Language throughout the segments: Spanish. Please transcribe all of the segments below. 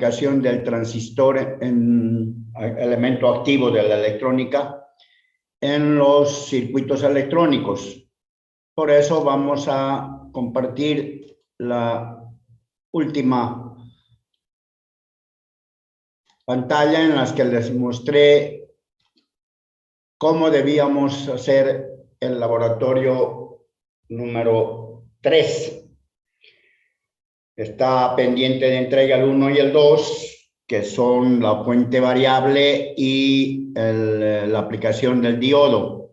aplicación del transistor en elemento activo de la electrónica en los circuitos electrónicos. Por eso vamos a compartir la última pantalla en la que les mostré cómo debíamos hacer el laboratorio número 3. Está pendiente de entrega el 1 y el 2, que son la fuente variable y la aplicación del diodo.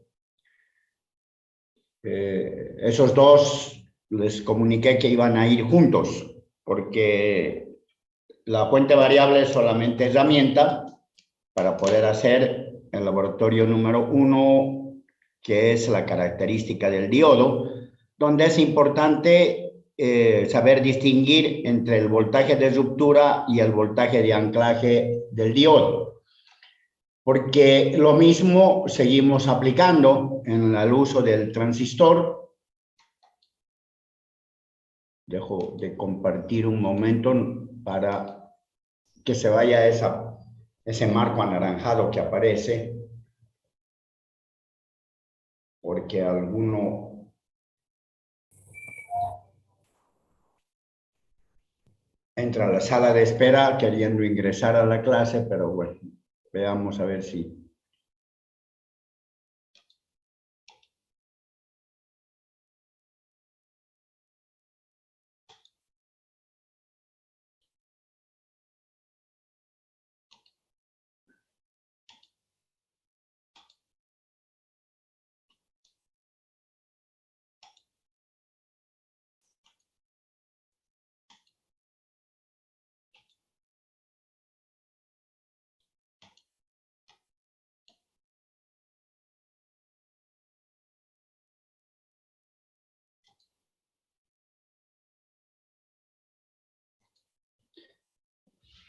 Esos dos les comuniqué que iban a ir juntos, porque la fuente variable es solamente herramienta para poder hacer el laboratorio número 1, que es la característica del diodo, donde es importante saber distinguir entre el voltaje de ruptura y el voltaje de anclaje del diodo. Porque lo mismo seguimos aplicando en el uso del transistor. Dejo de compartir un momento para que se vaya ese marco anaranjado que aparece, porque alguno entra a la sala de espera queriendo ingresar a la clase, pero bueno, veamos a ver si...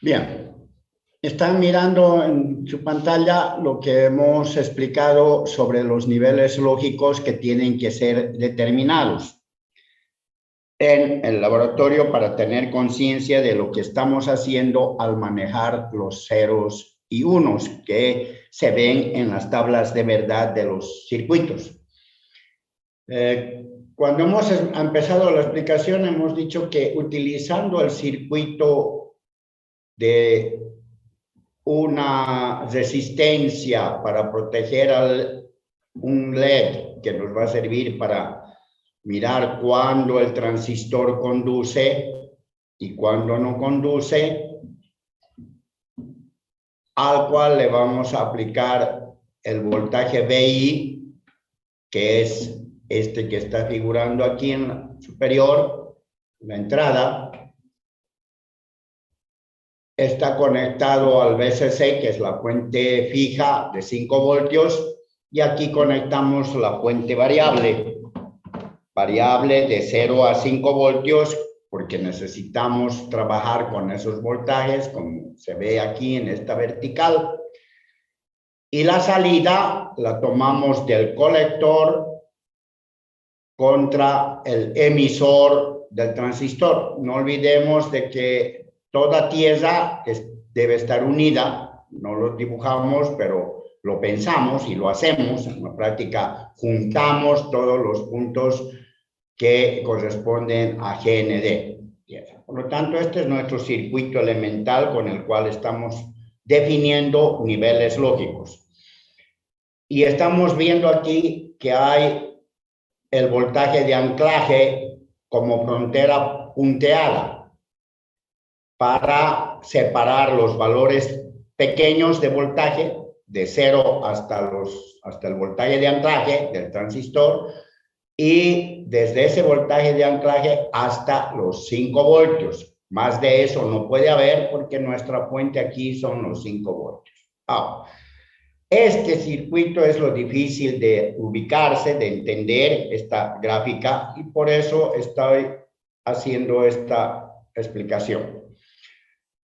Bien, están mirando en su pantalla lo que hemos explicado sobre los niveles lógicos que tienen que ser determinados en el laboratorio para tener conciencia de lo que estamos haciendo al manejar los ceros y unos que se ven en las tablas de verdad de los circuitos. Cuando hemos empezado la explicación hemos dicho que utilizando el circuito de una resistencia para proteger un LED que nos va a servir para mirar cuándo el transistor conduce y cuándo no conduce, al cual le vamos a aplicar el voltaje VI, que es este que está figurando aquí en la superior, la entrada. Está conectado al VCC, que es la fuente fija de 5 voltios, y aquí conectamos la fuente variable de 0 a 5 voltios, porque necesitamos trabajar con esos voltajes, como se ve aquí en esta vertical. Y la salida la tomamos del colector contra el emisor del transistor. No olvidemos de que toda tierra debe estar unida, no lo dibujamos, pero lo pensamos y lo hacemos. En la práctica juntamos todos los puntos que corresponden a GND. Por lo tanto, este es nuestro circuito elemental con el cual estamos definiendo niveles lógicos. Y estamos viendo aquí que hay el voltaje de anclaje como frontera punteada para separar los valores pequeños de voltaje de 0 hasta el voltaje de anclaje del transistor, y desde ese voltaje de anclaje hasta los 5 voltios. Más de eso no puede haber porque nuestra fuente aquí son los 5 voltios. Ahora, este circuito es lo difícil de ubicarse, de entender esta gráfica, y por eso estoy haciendo esta explicación.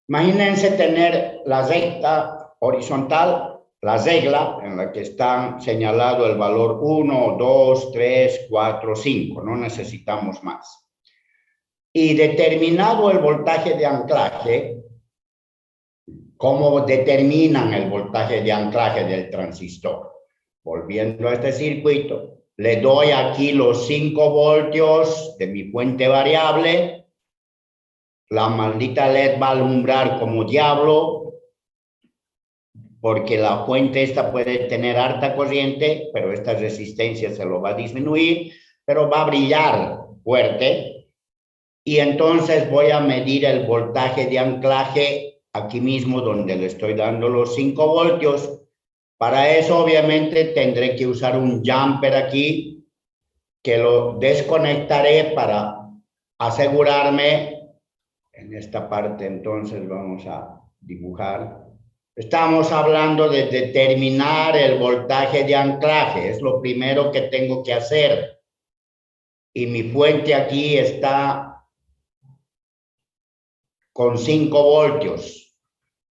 Imagínense tener la recta horizontal, la regla en la que están señalado el valor 1, 2, 3, 4, 5, no necesitamos más. Y determinado el voltaje de anclaje, ¿Cómo determinan el voltaje de anclaje del transistor? Volviendo a este circuito, le doy aquí los 5 voltios de mi fuente variable. La maldita LED va a alumbrar como diablo, porque la fuente esta puede tener harta corriente, pero esta resistencia se lo va a disminuir, pero va a brillar fuerte. Y entonces voy a medir el voltaje de anclaje aquí mismo donde le estoy dando los 5 voltios. Para eso obviamente tendré que usar un jumper aquí que lo desconectaré para asegurarme. En esta parte entonces vamos a dibujar. Estamos hablando de determinar el voltaje de anclaje. Es lo primero que tengo que hacer. Y mi fuente aquí está con 5 voltios.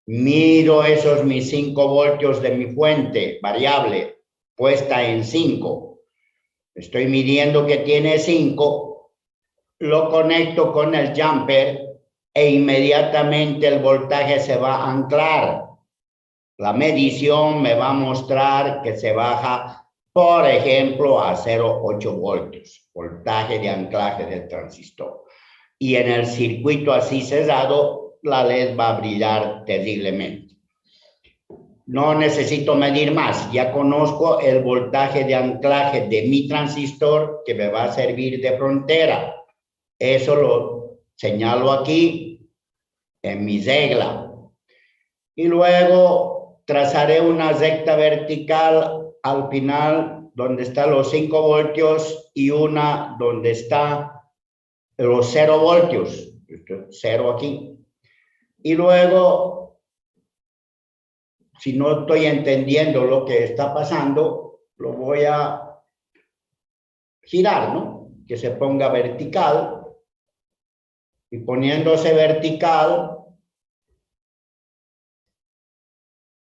Mido esos mis 5 voltios de mi fuente variable puesta en 5. Estoy midiendo que tiene 5. Lo conecto con el jumper e inmediatamente el voltaje se va a anclar. La medición me va a mostrar que se baja, por ejemplo, a 0,8 voltios, voltaje de anclaje del transistor. Y en el circuito así cerrado, la LED va a brillar terriblemente. No necesito medir más, ya conozco el voltaje de anclaje de mi transistor que me va a servir de frontera. Eso lo señalo aquí en mi regla. Y luego trazaré una recta vertical al final donde están los 5 voltios y una donde está los 0 voltios, 0 aquí. Y luego, si no estoy entendiendo lo que está pasando, lo voy a girar, ¿no? Que se ponga vertical. Y poniéndose vertical,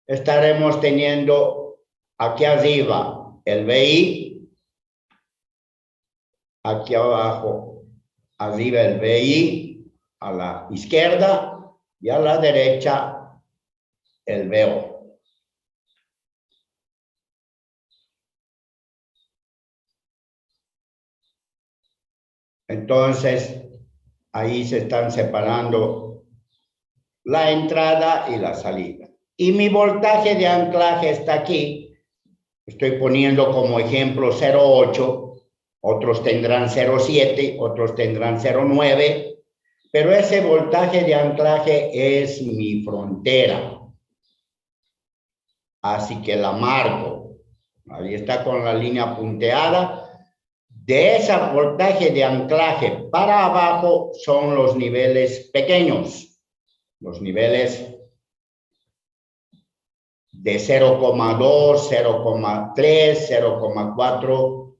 estaremos teniendo aquí arriba el VI, aquí abajo, arriba el VI, a la izquierda y a la derecha el VO. Entonces, ahí se están separando la entrada y la salida. Y mi voltaje de anclaje está aquí. Estoy poniendo como ejemplo 0,8. Otros tendrán 0,7, otros tendrán 0,9. Pero ese voltaje de anclaje es mi frontera. Así que la marco. Ahí está con la línea punteada. De ese voltaje de anclaje para abajo son los niveles pequeños. Los niveles de 0,2, 0,3, 0,4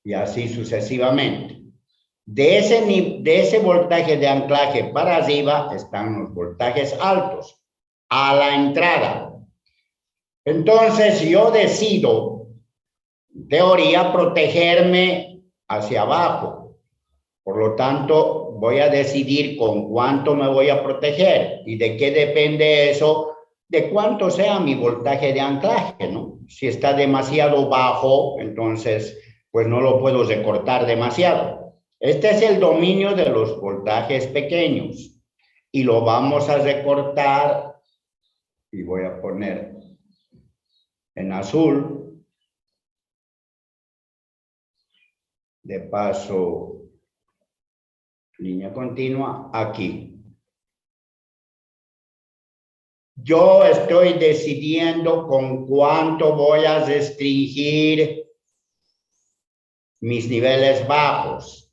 y así sucesivamente. De ese voltaje de anclaje para arriba están los voltajes altos a la entrada. Entonces yo decido, en teoría, protegerme hacia abajo. Por lo tanto, voy a decidir con cuánto me voy a proteger. ¿Y de qué depende eso? De cuánto sea mi voltaje de anclaje, ¿no? Si está demasiado bajo, entonces, pues no lo puedo recortar demasiado. Este es el dominio de los voltajes pequeños. Y lo vamos a recortar, y voy a poner en azul. De paso, línea continua, aquí. Yo estoy decidiendo con cuánto voy a restringir mis niveles bajos.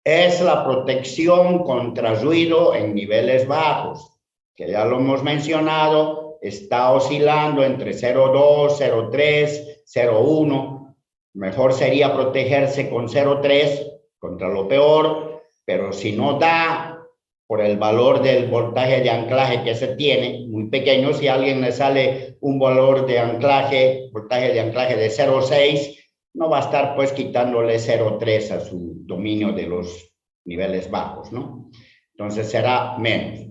Es la protección contra ruido en niveles bajos, que ya lo hemos mencionado, está oscilando entre 0,2, 0,3, 0,1. Mejor sería protegerse con 0,3 contra lo peor, pero si no da por el valor del voltaje de anclaje que se tiene, muy pequeño, si a alguien le sale un valor de anclaje, voltaje de anclaje de 0,6, no va a estar pues quitándole 0,3 a su dominio de los niveles bajos, ¿no? Entonces será menos.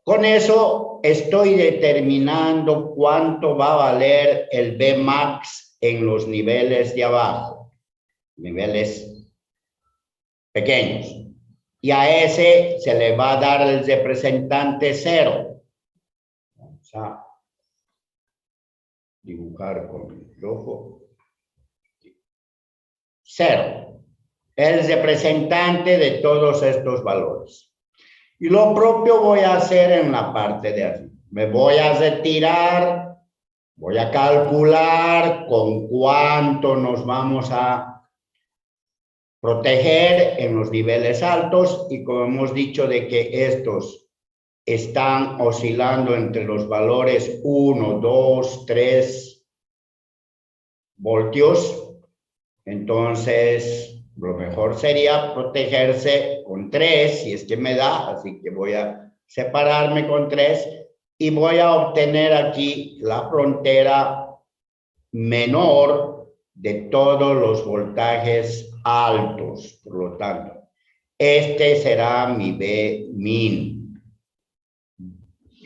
Con eso estoy determinando cuánto va a valer el Bmax en los niveles de abajo, niveles pequeños. Y a ese se le va a dar el representante 0. Vamos a dibujar con el ojo. 0. El representante de todos estos valores. Y lo propio voy a hacer en la parte de arriba. Me voy a retirar, voy a calcular con cuánto nos vamos a proteger en los niveles altos, y como hemos dicho de que estos están oscilando entre los valores 1, 2, 3 voltios, entonces lo mejor sería protegerse con 3, si es que me da, así que voy a separarme con 3 y voy a obtener aquí la frontera menor de todos los voltajes altos. Por lo tanto, este será mi B min.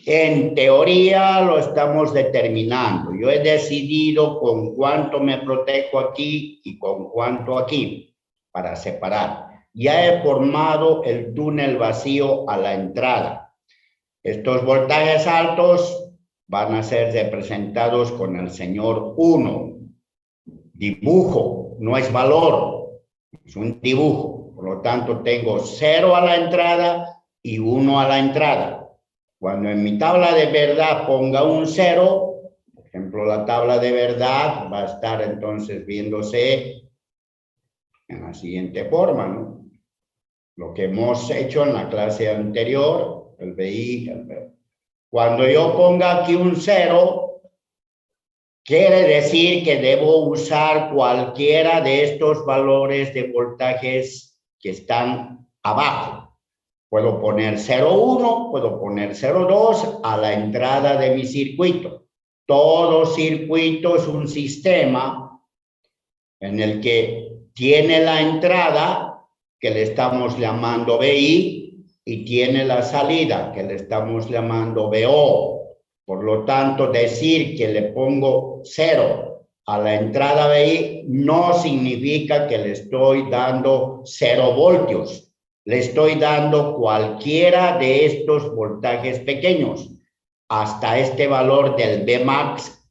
En teoría lo estamos determinando. Yo he decidido con cuánto me protejo aquí y con cuánto aquí para separar. Ya he formado el túnel vacío a la entrada. Estos voltajes altos van a ser representados con el señor 1. Dibujo, no es valor, es un dibujo. Por lo tanto, tengo 0 a la entrada y 1 a la entrada. Cuando en mi tabla de verdad ponga un 0, por ejemplo, la tabla de verdad va a estar entonces viéndose en la siguiente forma, ¿no? Lo que hemos hecho en la clase anterior, el BI, cuando yo ponga aquí un 0, quiere decir que debo usar cualquiera de estos valores de voltajes que están abajo. Puedo poner 0,1, puedo poner 0,2 a la entrada de mi circuito. Todo circuito es un sistema en el que tiene la entrada, que le estamos llamando BI, y tiene la salida, que le estamos llamando BO. Por lo tanto, decir que le pongo 0 a la entrada BI no significa que le estoy dando 0 voltios. Le estoy dando cualquiera de estos voltajes pequeños hasta este valor del Bmax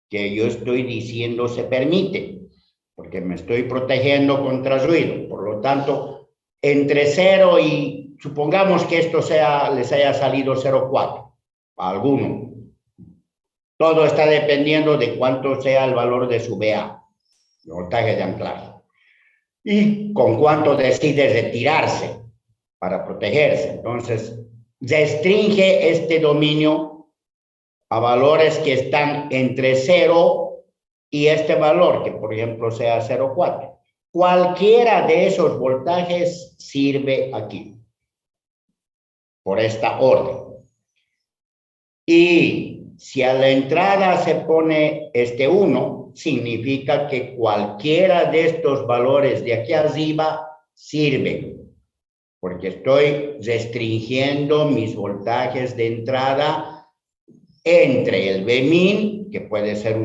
que yo estoy diciendo se permite, porque me estoy protegiendo contra ruido. Por lo tanto, entre 0 y, supongamos que esto les haya salido 0,4 a alguno. Todo está dependiendo de cuánto sea el valor de su BA, el voltaje de anclaje, y con cuánto decide retirarse para protegerse. Entonces, restringe este dominio a valores que están entre 0 y este valor, que por ejemplo sea 0,4. Cualquiera de esos voltajes sirve aquí, por esta orden. Y si a la entrada se pone este 1, significa que cualquiera de estos valores de aquí arriba sirven, porque estoy restringiendo mis voltajes de entrada entre el Bmin, que puede ser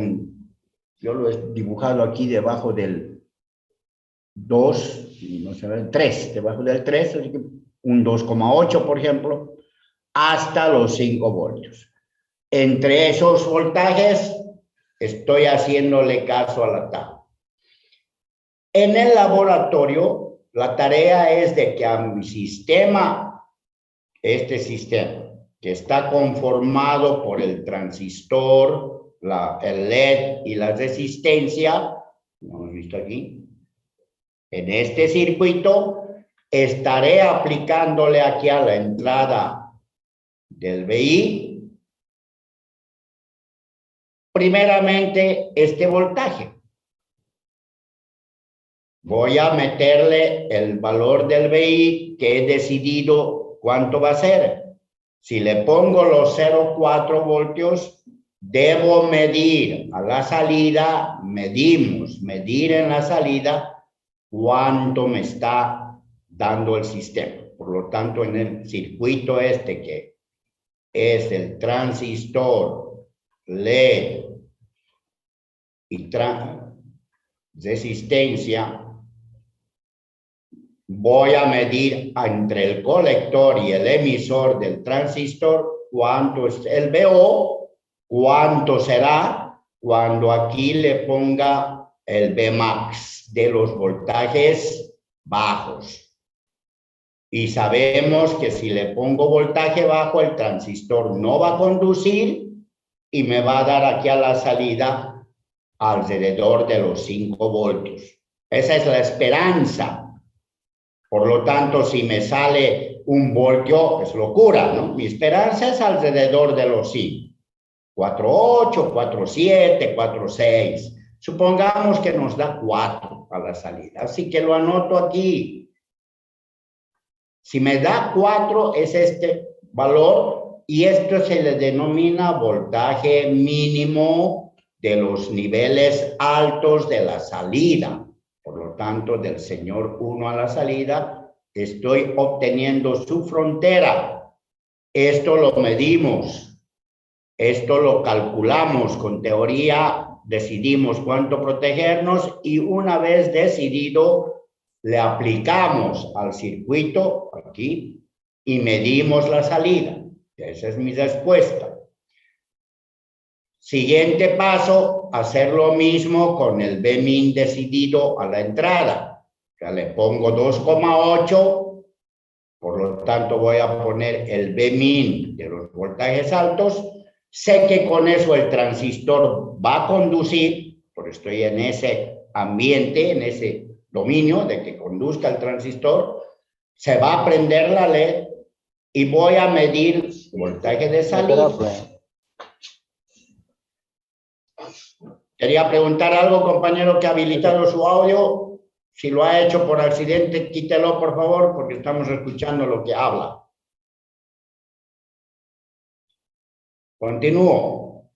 yo lo he dibujado aquí debajo del 2, no sé, 3, debajo del 3, así que un 2,8, por ejemplo, hasta los 5 voltios. Entre esos voltajes estoy haciéndole caso a la tabla. En el laboratorio, la tarea es de que a mi sistema, este sistema, que está conformado por el transistor, el LED y la resistencia, como hemos visto aquí, en este circuito, estaré aplicándole aquí a la entrada del BI, primeramente este voltaje. Voy a meterle el valor del BI que he decidido cuánto va a ser. Si le pongo los 0,4 voltios, debo medir a la salida, medir en la salida cuánto me está dando el sistema. Por lo tanto, en el circuito este que es el transistor LED y resistencia, voy a medir entre el colector y el emisor del transistor cuánto es el VO, cuánto será cuando aquí le ponga el Vmax de los voltajes bajos. Y sabemos que si le pongo voltaje bajo, el transistor no va a conducir y me va a dar aquí a la salida alrededor de los 5 voltios. Esa es la esperanza. Por lo tanto, si me sale 1 voltio, es locura, ¿no? Mi esperanza es alrededor de los 5. 4.8, 4.7, 4.6. Supongamos que nos da 4 a la salida. Así que lo anoto aquí. Si me da 4 es este valor y esto se le denomina voltaje mínimo de los niveles altos de la salida. Por lo tanto, del señor 1 a la salida, estoy obteniendo su frontera. Esto lo medimos, esto lo calculamos con teoría, decidimos cuánto protegernos y una vez decidido, le aplicamos al circuito aquí y medimos la salida. Esa es mi respuesta. Siguiente paso, hacer lo mismo con el Vmin decidido a la entrada. Ya le pongo 2,8, por lo tanto voy a poner el Vmin de los voltajes altos. Sé que con eso el transistor va a conducir, porque estoy en ese ambiente, en ese dominio de que conduzca el transistor, se va a prender la LED y voy a medir voltaje de salida. Quería preguntar algo, compañero, que ha habilitado su audio. Si lo ha hecho por accidente, quítelo, por favor, porque estamos escuchando lo que habla. Continúo.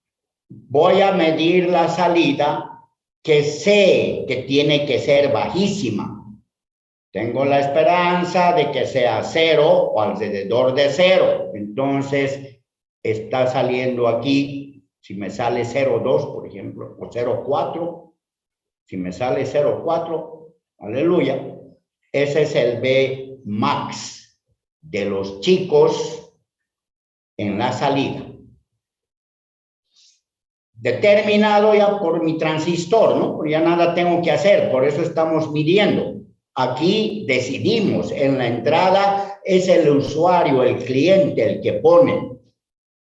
Voy a medir la salida que sé que tiene que ser bajísima. Tengo la esperanza de que sea 0 o alrededor de 0. Entonces, está saliendo aquí, si me sale 0,2, por ejemplo, o 0,4, si me sale 0,4, aleluya, ese es el Vmax de los chicos en la salida. Determinado ya por mi transistor, ¿no? Porque ya nada tengo que hacer, por eso estamos midiendo. Aquí decidimos, en la entrada es el usuario, el cliente, el que pone.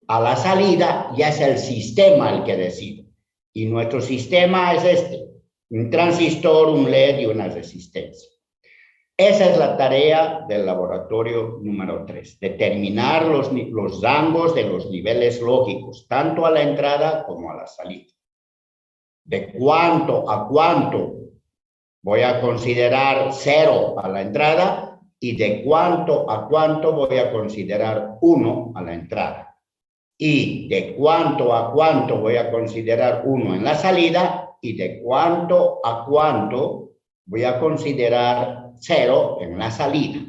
A la salida ya es el sistema el que decide. Y nuestro sistema es este, un transistor, un LED y una resistencia. Esa es la tarea del laboratorio número 3, determinar los rangos de los niveles lógicos, tanto a la entrada como a la salida. De cuánto a cuánto voy a considerar 0 a la entrada y de cuánto a cuánto voy a considerar 1 a la entrada. Y de cuánto a cuánto voy a considerar 1 en la salida y de cuánto a cuánto voy a considerar 0 en la salida.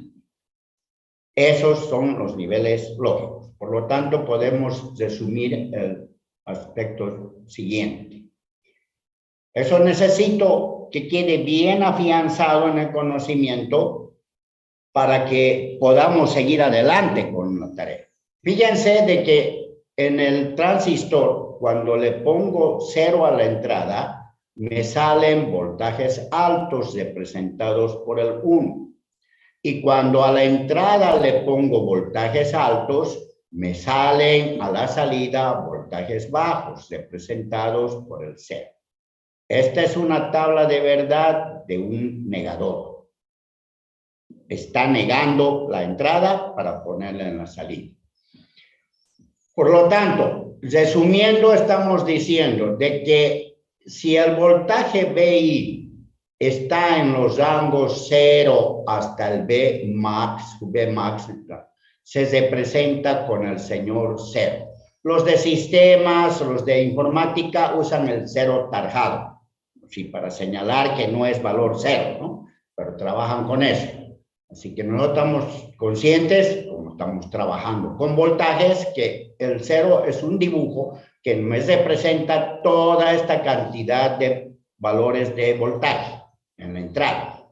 Esos son los niveles lógicos. Por lo tanto, podemos resumir el aspecto siguiente. Eso necesito que quede bien afianzado en el conocimiento para que podamos seguir adelante con la tarea. Fíjense de que en el transistor, cuando le pongo 0 a la entrada, me salen voltajes altos representados por el 1. Y cuando a la entrada le pongo voltajes altos, me salen a la salida voltajes bajos representados por el 0. Esta es una tabla de verdad de un negador. Está negando la entrada para ponerla en la salida. Por lo tanto, resumiendo, estamos diciendo de que si el voltaje VI está en los rangos 0 hasta el Vmax, se representa con el señor 0. Los de sistemas, los de informática usan el 0 tarjado, sí, para señalar que no es valor 0, ¿no? Pero trabajan con eso. Así que nosotros estamos conscientes, como estamos trabajando con voltajes, que el 0 es un dibujo que me representa toda esta cantidad de valores de voltaje en la entrada.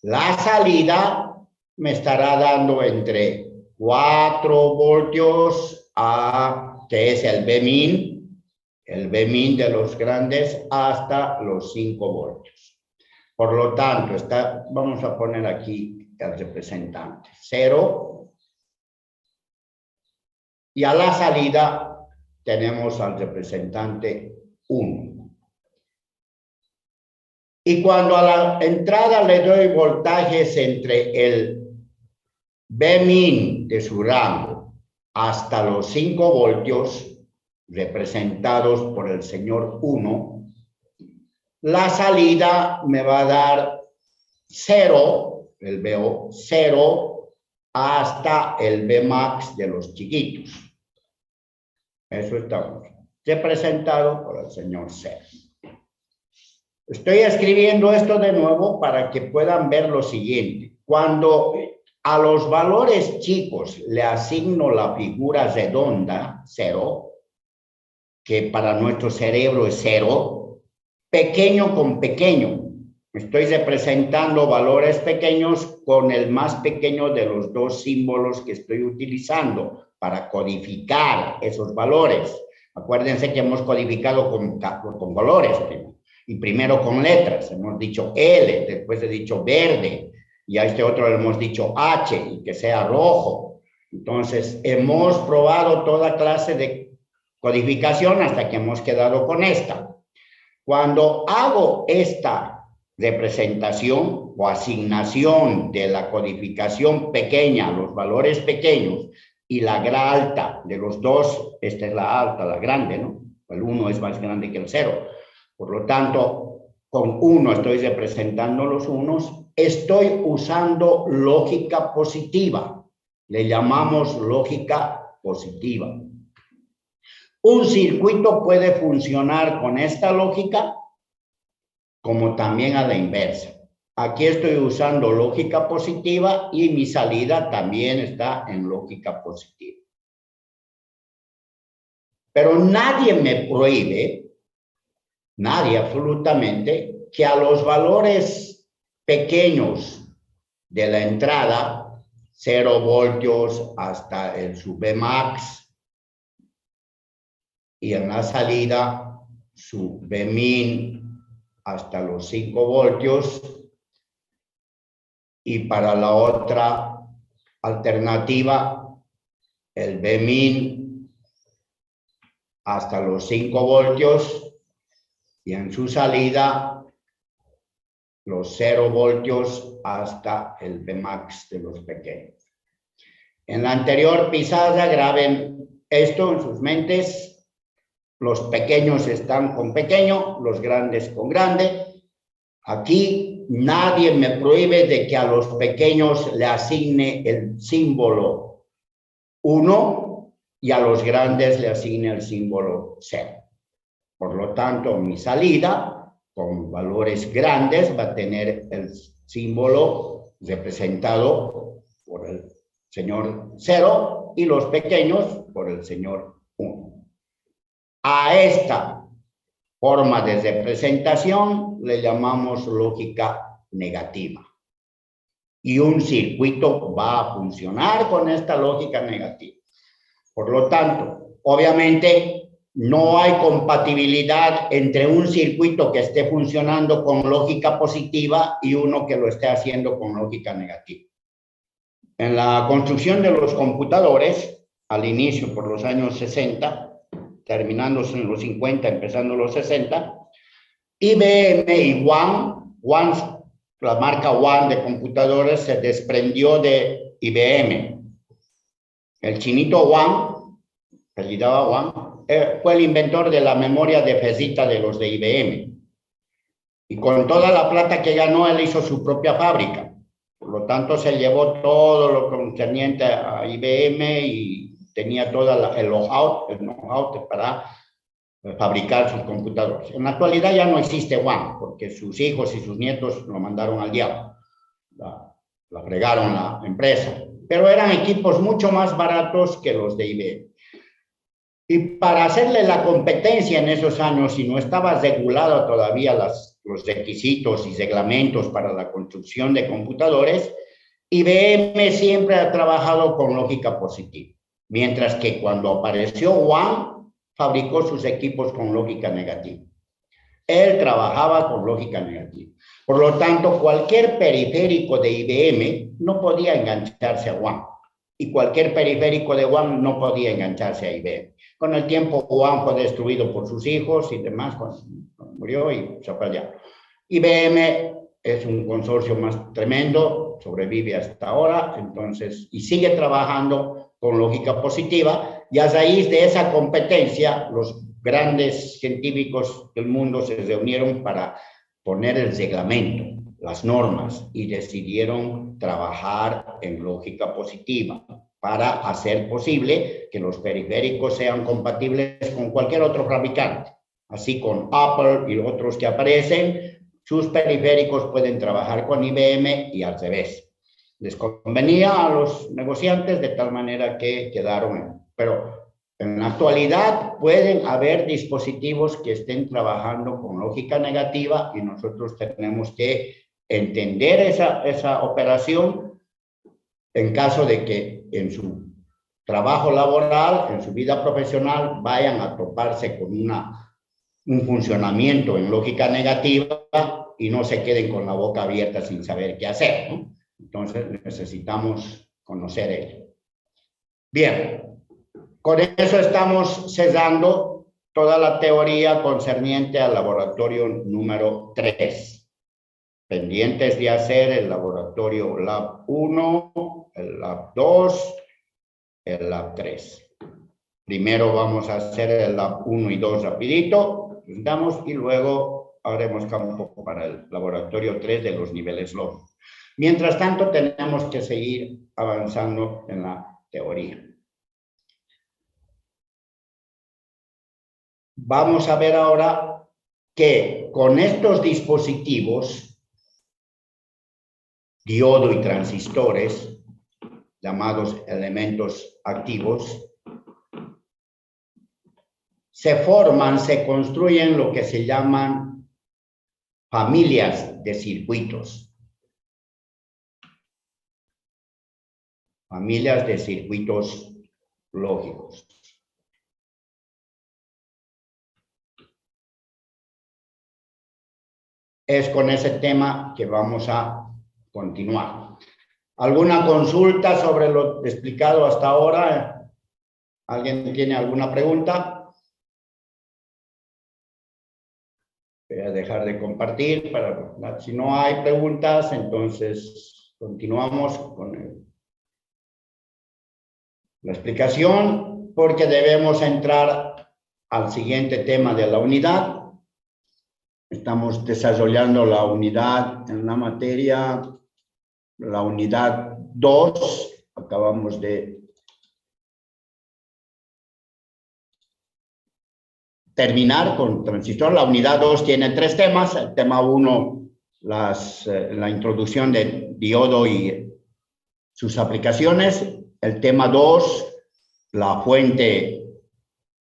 La salida me estará dando entre 4 voltios que es el Vmin de los grandes, hasta los 5 voltios. Por lo tanto, vamos a poner aquí el representante 0. Y a la salida tenemos al representante 1. Y cuando a la entrada le doy voltajes entre el Vmin de su rango hasta los 5 voltios, representados por el señor 1, la salida me va a dar 0, el VO 0, hasta el Vmax de los chiquitos. Eso está representado por el señor 0. Estoy escribiendo esto de nuevo para que puedan ver lo siguiente. Cuando a los valores chicos le asigno la figura redonda, 0, que para nuestro cerebro es 0, pequeño con pequeño. Estoy representando valores pequeños con el más pequeño de los dos símbolos que estoy utilizando para codificar esos valores. Acuérdense que hemos codificado con colores y primero con letras. Hemos dicho L, después he dicho verde, y a este otro le hemos dicho H, y que sea rojo. Entonces, hemos probado toda clase de codificación hasta que hemos quedado con esta. Cuando hago esta representación o asignación de la codificación pequeña, los valores pequeños, y la alta de los dos, esta es la alta, la grande, ¿no? El 1 es más grande que el 0. Por lo tanto, con 1 estoy representando los unos, estoy usando lógica positiva. Le llamamos lógica positiva. Un circuito puede funcionar con esta lógica, como también a la inversa. Aquí estoy usando lógica positiva y mi salida también está en lógica positiva. Pero nadie me prohíbe, nadie absolutamente, que a los valores pequeños de la entrada, 0 voltios hasta el sub Vmax, y en la salida su Vmin hasta los 5 voltios, y para la otra alternativa el Vmin hasta los 5 voltios y en su salida los 0 voltios hasta el Vmax de los pequeños. En la anterior pizarra graben esto en sus mentes. Los pequeños están con pequeño, los grandes con grande. Aquí nadie me prohíbe de que a los pequeños le asigne el símbolo 1 y a los grandes le asigne el símbolo 0. Por lo tanto, mi salida con valores grandes va a tener el símbolo representado por el señor 0 y los pequeños por el señor 1. A esta forma de representación le llamamos lógica negativa. Y un circuito va a funcionar con esta lógica negativa. Por lo tanto, obviamente, no hay compatibilidad entre un circuito que esté funcionando con lógica positiva y uno que lo esté haciendo con lógica negativa. En la construcción de los computadores, al inicio por los años 60, terminándose en los 50, empezando los 60, IBM y WAN, la marca WAN de computadores se desprendió de IBM. El chinito WAN, apellidado WAN, fue el inventor de la memoria de fecita de los de IBM. Y con toda la plata que ganó, él hizo su propia fábrica. Por lo tanto, se llevó todo lo concerniente a IBM y tenía todo el know-how para fabricar sus computadores. En la actualidad ya no existe WAN, porque sus hijos y sus nietos lo mandaron al diablo. La fregaron la empresa. pero eran equipos mucho más baratos que los de IBM. Y para hacerle la competencia en esos años, si no estaba regulado todavía los requisitos y reglamentos para la construcción de computadores, IBM siempre ha trabajado con lógica positiva, mientras que cuando apareció One, fabricó sus equipos con lógica negativa. Él trabajaba con lógica negativa. Por lo tanto, cualquier periférico de IBM no podía engancharse a One. Y cualquier periférico de One no podía engancharse a IBM. Con el tiempo, One fue destruido por sus hijos y demás, cuando murió y se fue allá. IBM es un consorcio más tremendo, sobrevive hasta ahora, entonces, y sigue trabajando con lógica positiva, y a raíz de esa competencia, los grandes científicos del mundo se reunieron para poner el reglamento, las normas, y decidieron trabajar en lógica positiva para hacer posible que los periféricos sean compatibles con cualquier otro fabricante. Así con Apple y otros que aparecen, sus periféricos pueden trabajar con IBM y al revés. Les convenía a los negociantes de tal manera que quedaron, pero en la actualidad pueden haber dispositivos que estén trabajando con lógica negativa y nosotros tenemos que entender esa operación en caso de que en su trabajo laboral, en su vida profesional, vayan a toparse con un funcionamiento en lógica negativa y no se queden con la boca abierta sin saber qué hacer, ¿no? Entonces necesitamos conocer ello. Bien. Con eso estamos cerrando toda la teoría concerniente al laboratorio número 3. Pendientes de hacer el laboratorio Lab 1, el Lab 2, el Lab 3. Primero vamos a hacer el Lab 1 y 2 rapidito, presentamos, y luego haremos campo para el laboratorio 3 de los niveles lógicos. Mientras tanto, tenemos que seguir avanzando en la teoría. Vamos a ver ahora que con estos dispositivos, diodo y transistores, llamados elementos activos, se construyen lo que se llaman familias de circuitos. Familias de circuitos lógicos. Es con ese tema que vamos a continuar. ¿Alguna consulta sobre lo explicado hasta ahora? ¿Alguien tiene alguna pregunta? Voy a dejar de compartir. Si no hay preguntas, entonces continuamos con la explicación, porque debemos entrar al siguiente tema de la unidad. Estamos desarrollando la unidad en la materia, la unidad 2. Acabamos de terminar con transistor. La unidad 2 tiene 3 temas. El tema 1, la introducción de diodo y sus aplicaciones. El tema 2, la fuente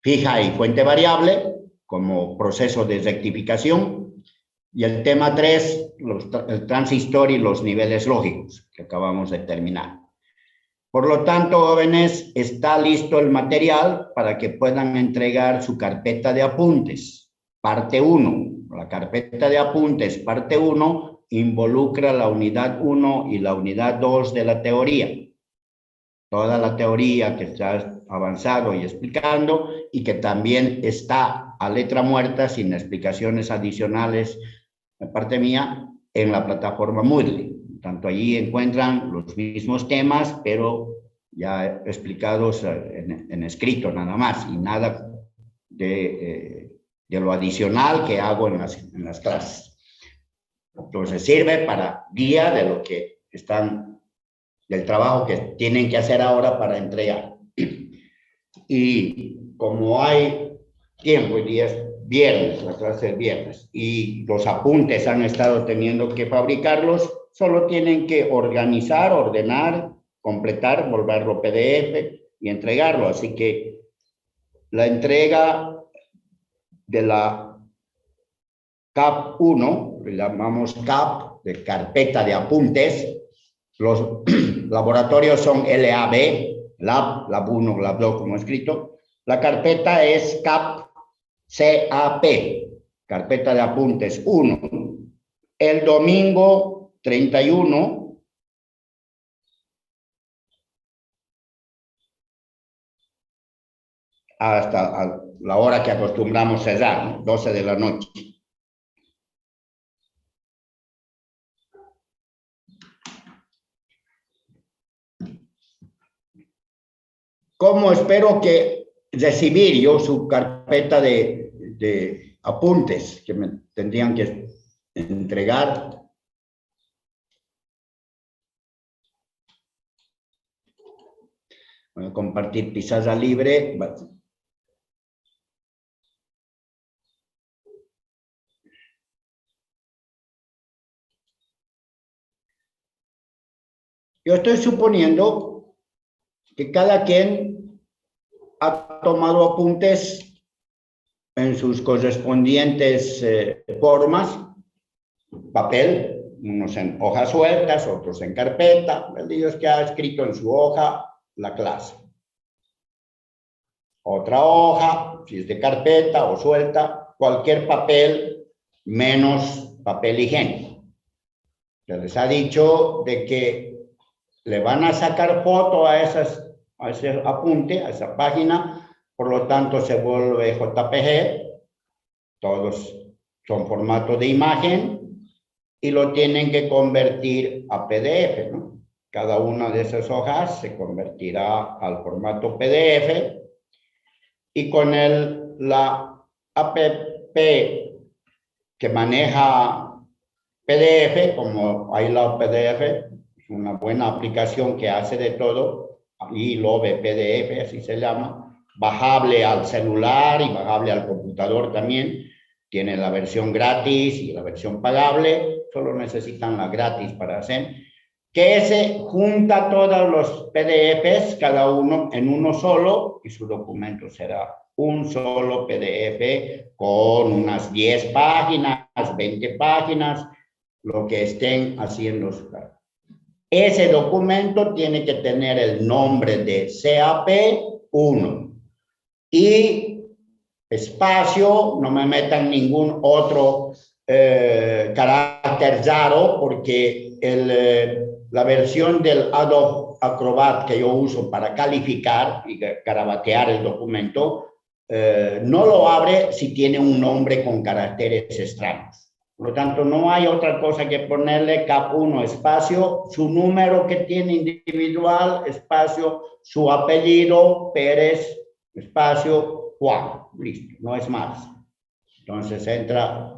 fija y fuente variable como proceso de rectificación, y el tema 3, el transistor y los niveles lógicos, que acabamos de terminar. Por lo tanto, jóvenes, está listo el material para que puedan entregar su carpeta de apuntes. Parte 1, la carpeta de apuntes, parte 1, involucra la unidad 1 y la unidad 2 de la teoría. Toda la teoría que está avanzado y explicando, y que también está a letra muerta, sin explicaciones adicionales de parte mía, en la plataforma Moodle. Tanto allí encuentran los mismos temas, pero ya explicados en escrito nada más, y nada de lo adicional que hago en las clases. Entonces sirve para guía de lo que están, del trabajo que tienen que hacer ahora para entregar. Y como hay tiempo, hoy día es viernes, la clase del viernes, y los apuntes han estado teniendo que fabricarlos, solo tienen que organizar, ordenar completar, volverlo PDF y entregarlo. Así que la entrega de la CAP 1, le llamamos CAP, de carpeta de apuntes. Los laboratorios son LAB, Lab 1, Lab 2, como he escrito. La carpeta es CAP, carpeta de apuntes 1. El domingo 31, hasta la hora que acostumbramos cerrar, ¿no? 12 de la noche. ¿Cómo espero que recibir yo su carpeta de apuntes que me tendrían que entregar? Voy a compartir pizarra libre. Yo estoy suponiendo que cada quien ha tomado apuntes en sus correspondientes formas, papel, unos en hojas sueltas, otros en carpeta. El Dios que ha escrito en su hoja la clase. Otra hoja, si es de carpeta o suelta, cualquier papel menos papel higiénico. Se les ha dicho de que le van a sacar foto a ese apunte, a esa página, por lo tanto se vuelve JPG, todos son formato de imagen y lo tienen que convertir a PDF, ¿no? Cada una de esas hojas se convertirá al formato PDF y con la app que maneja PDF, como iLove PDF, es una buena aplicación que hace de todo, iLove PDF, así se llama, bajable al celular y bajable al computador también. Tiene la versión gratis y la versión pagable, solo necesitan la gratis para hacer. Que se junta todos los PDFs, cada uno en uno solo, y su documento será un solo PDF con unas 10 páginas, 20 páginas, lo que estén haciendo. Ese documento tiene que tener el nombre de CAP1 y espacio, no me metan ningún otro carácter raro, porque la versión del Adobe Acrobat que yo uso para calificar y garabatear el documento no lo abre si tiene un nombre con caracteres extraños. Por lo tanto, no hay otra cosa que ponerle CAP1 espacio, su número que tiene individual, espacio, su apellido, Pérez, espacio, Juan. Listo, no es más. Entonces entra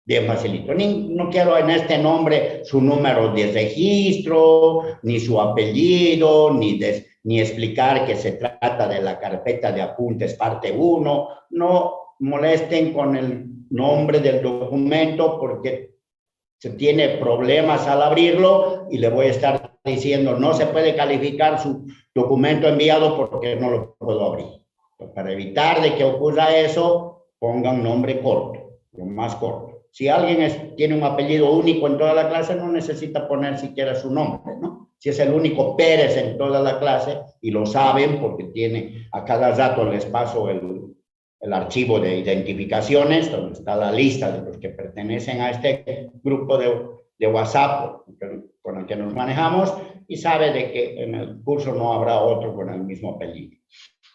bien facilito. No quiero en este nombre su número de registro, ni su apellido, ni explicar que se trata de la carpeta de apuntes parte 1. No molesten con el nombre del documento porque se tiene problemas al abrirlo y le voy a estar diciendo no se puede calificar su documento enviado porque no lo puedo abrir. Pues para evitar de que ocurra eso, pongan nombre corto, lo más corto. Si alguien tiene un apellido único en toda la clase, no necesita poner siquiera su nombre, ¿no? Si es el único Pérez en toda la clase, y lo saben porque tiene a cada rato les paso el archivo de identificaciones, donde está la lista de los que pertenecen a este grupo de WhatsApp con el que nos manejamos, y sabe de que en el curso no habrá otro con el mismo apellido.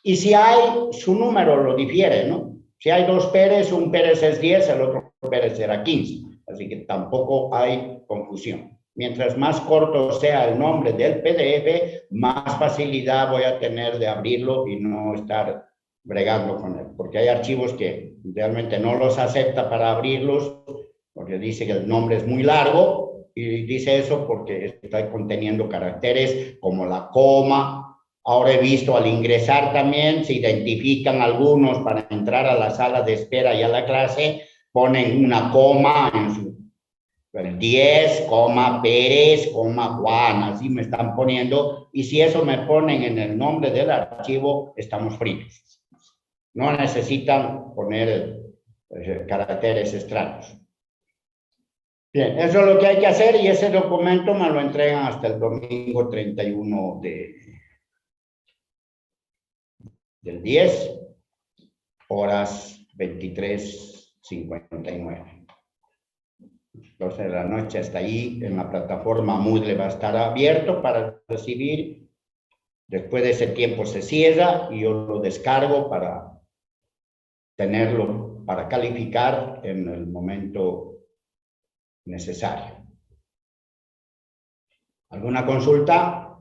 Y si hay, su número lo difiere, ¿no? Si hay dos Pérez, un Pérez es 10, el otro Pérez será 15. Así que tampoco hay confusión. Mientras más corto sea el nombre del PDF, más facilidad voy a tener de abrirlo y no estar bregando con él. Porque hay archivos que realmente no los acepta para abrirlos, porque dice que el nombre es muy largo, y dice eso porque está conteniendo caracteres como la coma. Ahora he visto al ingresar también, se identifican algunos para entrar a la sala de espera y a la clase, ponen una coma El 10, Pérez, Juan, así me están poniendo, y si eso me ponen en el nombre del archivo, estamos fritos. No necesitan poner caracteres extraños. Bien, eso es lo que hay que hacer, y ese documento me lo entregan hasta el domingo 31 del 10, horas 23:59. 12 de la noche hasta ahí en la plataforma Moodle va a estar abierto para recibir. Después de ese tiempo se cierra y yo lo descargo para tenerlo, para calificar en el momento necesario. ¿Alguna consulta?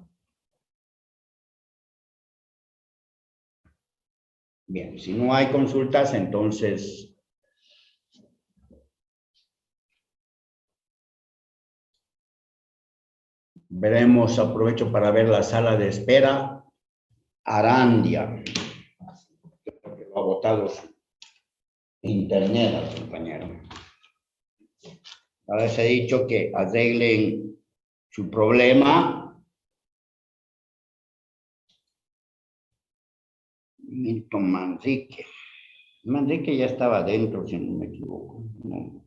Bien, si no hay consultas, entonces veremos, aprovecho para ver la sala de espera. Arandia. Creo que lo ha botado su internet al compañero. Ahora les he dicho que arreglen su problema. Milton Manrique. Manrique ya estaba adentro, si no me equivoco. No.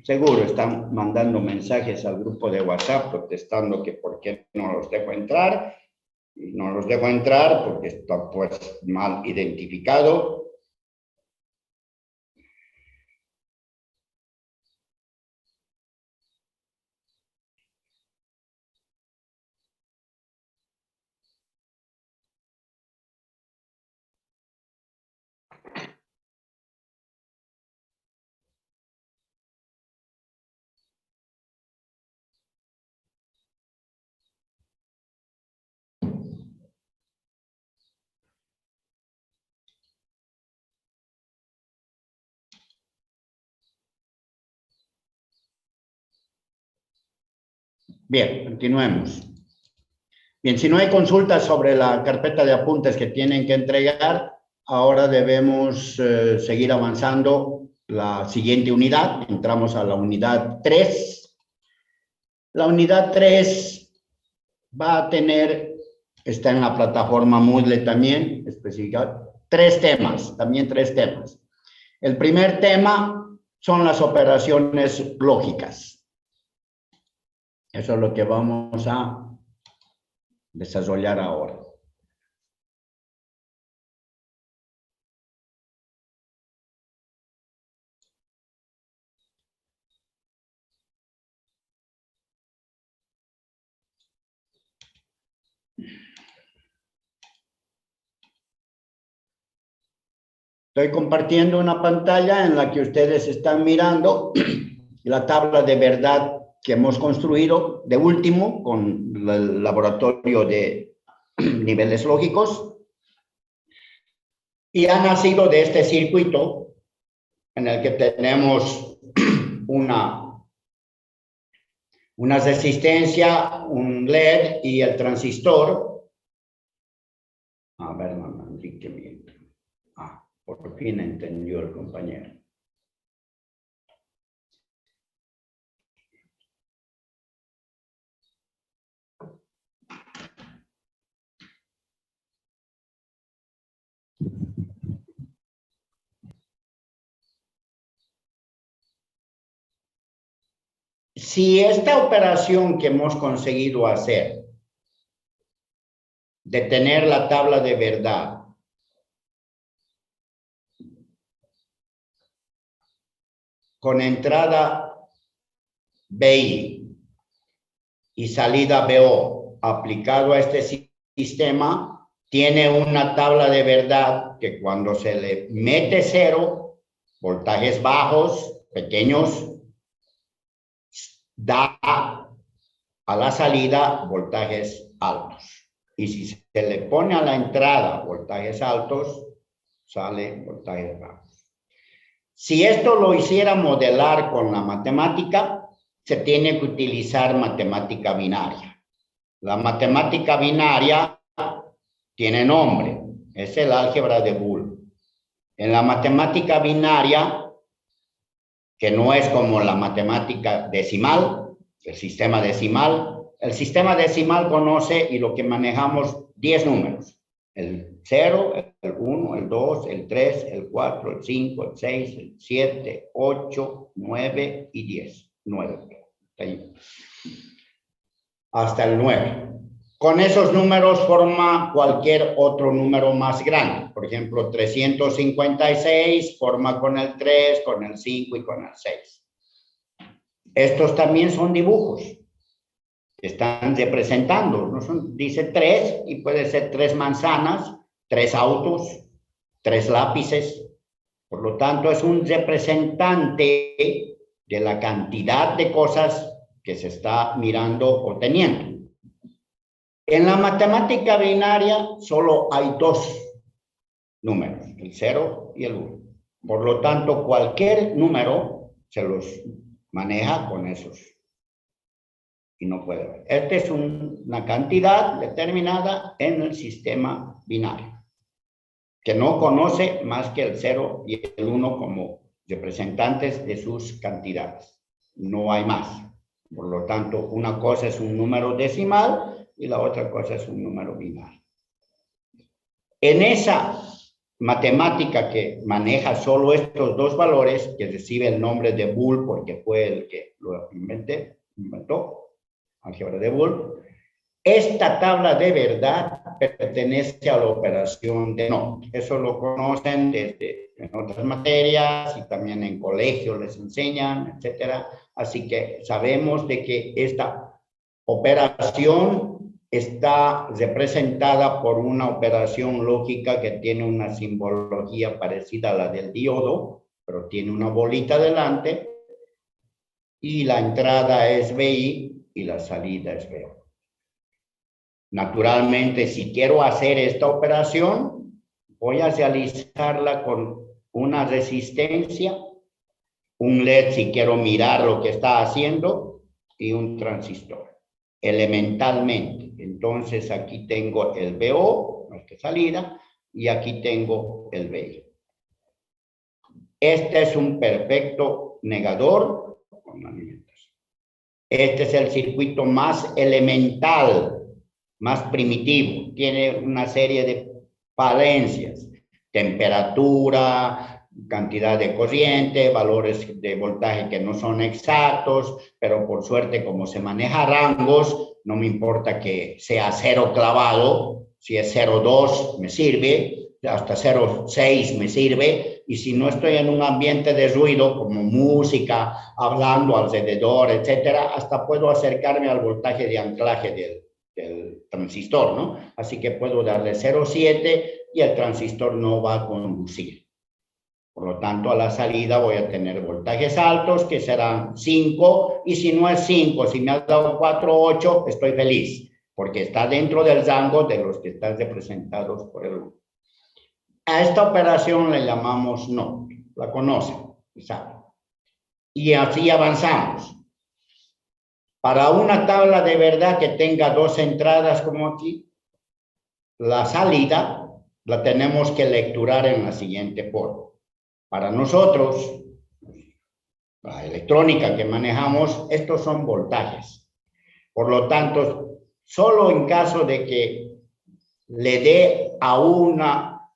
Seguro están mandando mensajes al grupo de WhatsApp protestando que por qué no los dejo entrar. Y no los dejo entrar porque está pues mal identificado. Bien, continuemos. Bien, si no hay consultas sobre la carpeta de apuntes que tienen que entregar, ahora debemos seguir avanzando la siguiente unidad. Entramos a la unidad 3. La unidad 3 va a tener, está en la plataforma Moodle también, especificar tres temas. El primer tema son las operaciones lógicas. Eso es lo que vamos a desarrollar ahora. Estoy compartiendo una pantalla en la que ustedes están mirando la tabla de verdad que hemos construido de último con el laboratorio de niveles lógicos, y ha nacido de este circuito en el que tenemos una resistencia, un LED y el transistor. A ver, Enrique, por fin entendió el compañero. Si esta operación que hemos conseguido hacer, de tener la tabla de verdad, con entrada BI y salida BO aplicado a este sistema, tiene una tabla de verdad que cuando se le mete cero, voltajes bajos, pequeños, da a la salida voltajes altos. Y si se le pone a la entrada voltajes altos, sale voltajes bajos. Si esto lo hiciera modelar con la matemática, se tiene que utilizar matemática binaria. La matemática binaria tiene nombre, es el álgebra de Boole. En la matemática binaria, que no es como la matemática decimal, el sistema decimal conoce y lo que manejamos 10 números. El 0, el 1, el 2, el 3, el 4, el 5, el 6, el 7, 8, 9 y 10. 9. Hasta el 9. Con esos números forma cualquier otro número más grande. Por ejemplo, 356 forma con el 3, con el 5 y con el 6. Estos también son dibujos. Están representando, ¿no? Dice 3 y puede ser 3 manzanas, 3 autos, 3 lápices. Por lo tanto, es un representante de la cantidad de cosas que se está mirando o teniendo. En la matemática binaria solo hay 2 números, el 0 y el 1. Por lo tanto, cualquier número se los maneja con esos. Y no puede ver. Esta es una cantidad determinada en el sistema binario, que no conoce más que el 0 y el 1 como representantes de sus cantidades. No hay más. Por lo tanto, una cosa es un número decimal y la otra cosa es un número binario. En esa matemática que maneja solo estos 2 valores, que recibe el nombre de Boole porque fue el que lo inventó, álgebra de Boole, esta tabla de verdad pertenece a la operación de no. Eso lo conocen desde en otras materias y también en colegio les enseñan, etcétera. Así que sabemos de que esta operación está representada por una operación lógica que tiene una simbología parecida a la del diodo, pero tiene una bolita delante y la entrada es BI y la salida es BO. Naturalmente, si quiero hacer esta operación, voy a realizarla con una resistencia, un LED si quiero mirar lo que está haciendo y un transistor, elementalmente. Entonces aquí tengo el BO, nuestra salida, y aquí tengo el BI. Este es un perfecto negador con la alimentación. Este es el circuito más elemental, más primitivo. Tiene una serie de falencias. Temperatura, cantidad de corriente, valores de voltaje que no son exactos, pero por suerte como se maneja rangos, no me importa que sea 0 clavado. Si es 0,2 me sirve, hasta 0,6 me sirve. Y si no estoy en un ambiente de ruido, como música, hablando alrededor, etcétera, hasta puedo acercarme al voltaje de anclaje del transistor, ¿no? Así que puedo darle 0,7 y el transistor no va a conducir. Por lo tanto, a la salida voy a tener voltajes altos, que serán 5, y si no es 5, si me ha dado 4,8, estoy feliz, porque está dentro del rango de los que están representados por el 1. A esta operación le llamamos NOT, la conocen, ¿saben? Y así avanzamos. Para una tabla de verdad que tenga 2 entradas como aquí, la salida la tenemos que lecturar en la siguiente forma. Para nosotros, la electrónica que manejamos, estos son voltajes. Por lo tanto, solo en caso de que le dé a una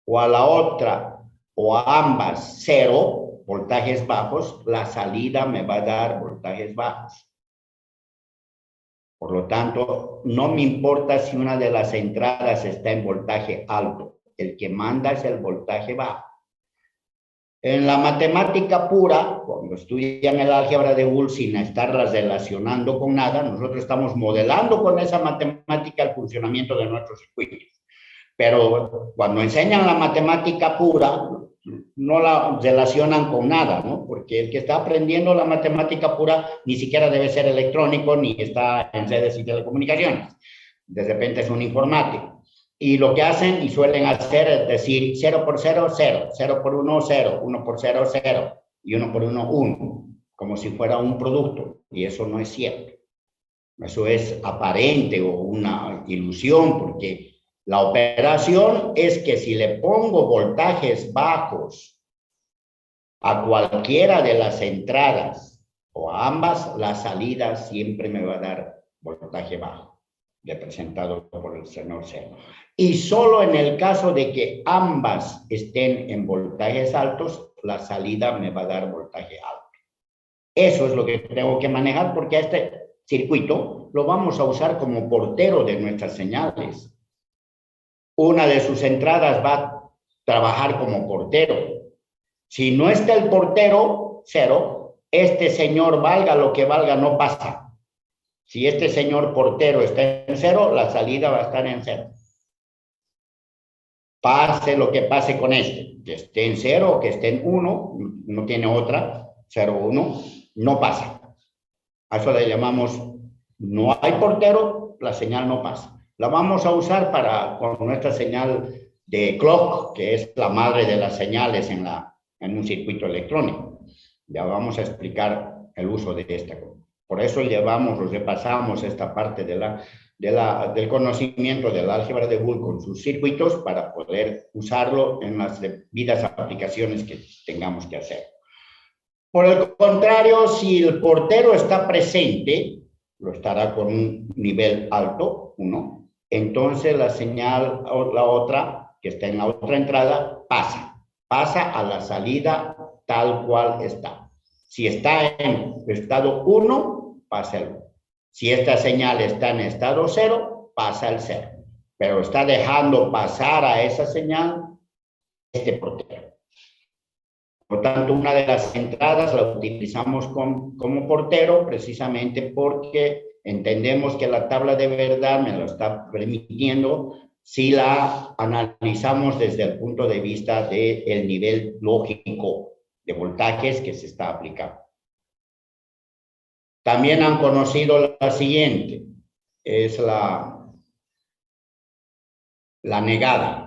o a la otra o a ambas 0, voltajes bajos, la salida me va a dar voltajes bajos. Por lo tanto, no me importa si una de las entradas está en voltaje alto. El que manda es el voltaje bajo. En la matemática pura, cuando estudian el álgebra de Boole sin estarlas relacionando con nada, nosotros estamos modelando con esa matemática el funcionamiento de nuestros circuitos. Pero cuando enseñan la matemática pura, no la relacionan con nada, ¿no? Porque el que está aprendiendo la matemática pura ni siquiera debe ser electrónico ni está en redes y telecomunicaciones. De repente es un informático. Y lo que hacen y suelen hacer es decir 0 por 0, 0, 0 por 1, 0, 1 por 0, 0, y 1 por 1, 1, como si fuera un producto, y eso no es cierto. Eso es aparente o una ilusión, porque la operación es que si le pongo voltajes bajos a cualquiera de las entradas o a ambas, la salida siempre me va a dar voltaje bajo, representado por el señor C. Y solo en el caso de que ambas estén en voltajes altos, la salida me va a dar voltaje alto. Eso es lo que tengo que manejar, porque este circuito lo vamos a usar como portero de nuestras señales. Una de sus entradas va a trabajar como portero. Si no está el portero, 0, este señor, valga lo que valga, no pasa. Si este señor portero está en 0, la salida va a estar en 0. Pase lo que pase con este, que esté en 0 o que esté en 1, no tiene otra, 0, 1, no pasa. A eso le llamamos, no hay portero, la señal no pasa. La vamos a usar con nuestra señal de clock, que es la madre de las señales en un circuito electrónico. Ya vamos a explicar el uso de esta. Por eso repasamos esta parte del conocimiento del álgebra de Boole con sus circuitos para poder usarlo en las debidas aplicaciones que tengamos que hacer. Por el contrario, si el portero está presente, lo estará con un nivel alto, 1, entonces la señal, la otra, que está en la otra entrada, pasa a la salida tal cual está. Si está en estado 1, pasa el 1. Si esta señal está en estado 0, pasa el 0. Pero está dejando pasar a esa señal este portero. Por tanto, una de las entradas la utilizamos como portero precisamente porque entendemos que la tabla de verdad me lo está permitiendo si la analizamos desde el punto de vista del nivel lógico de voltajes que se está aplicando. También han conocido la siguiente, es la negada.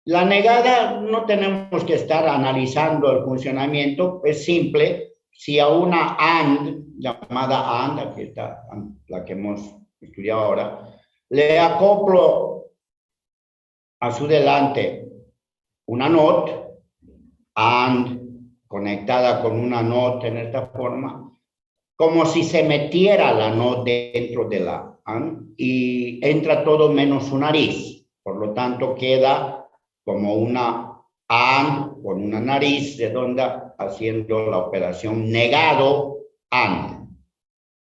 La negada no tenemos que estar analizando el funcionamiento, es simple. Si a una AND, llamada AND, aquí está la que hemos estudiado ahora, le acoplo a su delante una NOT, AND conectada con una NOT en esta forma, como si se metiera la NOT dentro de la AND y entra todo menos su nariz. Por lo tanto, queda como una AND con una nariz redonda haciendo la operación negado AND,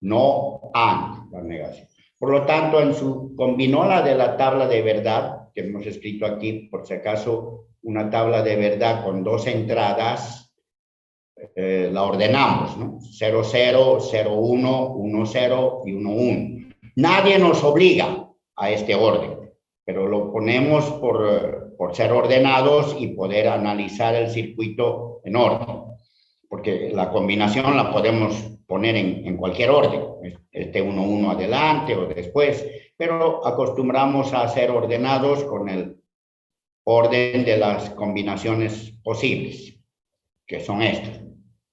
no AND, la negación. Por lo tanto, en su combinola de la tabla de verdad, que hemos escrito aquí, por si acaso, una tabla de verdad con dos entradas, la ordenamos, ¿no? 0, 0, 0, 1, 1, 0 y 1, 1. Nadie nos obliga a este orden, pero lo ponemos por ser ordenados y poder analizar el circuito en orden, porque la combinación la podemos poner en cualquier orden, este 1, 1 adelante o después, pero acostumbramos a ser ordenados con el orden de las combinaciones posibles, que son estas.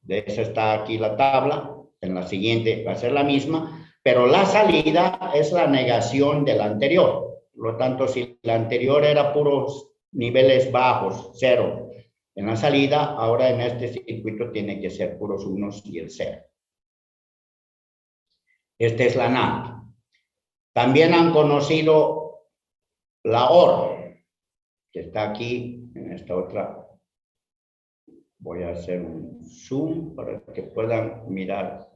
De eso está aquí la tabla, en la siguiente va a ser la misma, pero la salida es la negación de la anterior. Por lo tanto, si la anterior era puros niveles bajos, 0, en la salida, ahora en este circuito tiene que ser puros unos y el 0. Esta es la NAND. También han conocido la OR, que está aquí en esta otra. Voy a hacer un zoom para que puedan mirar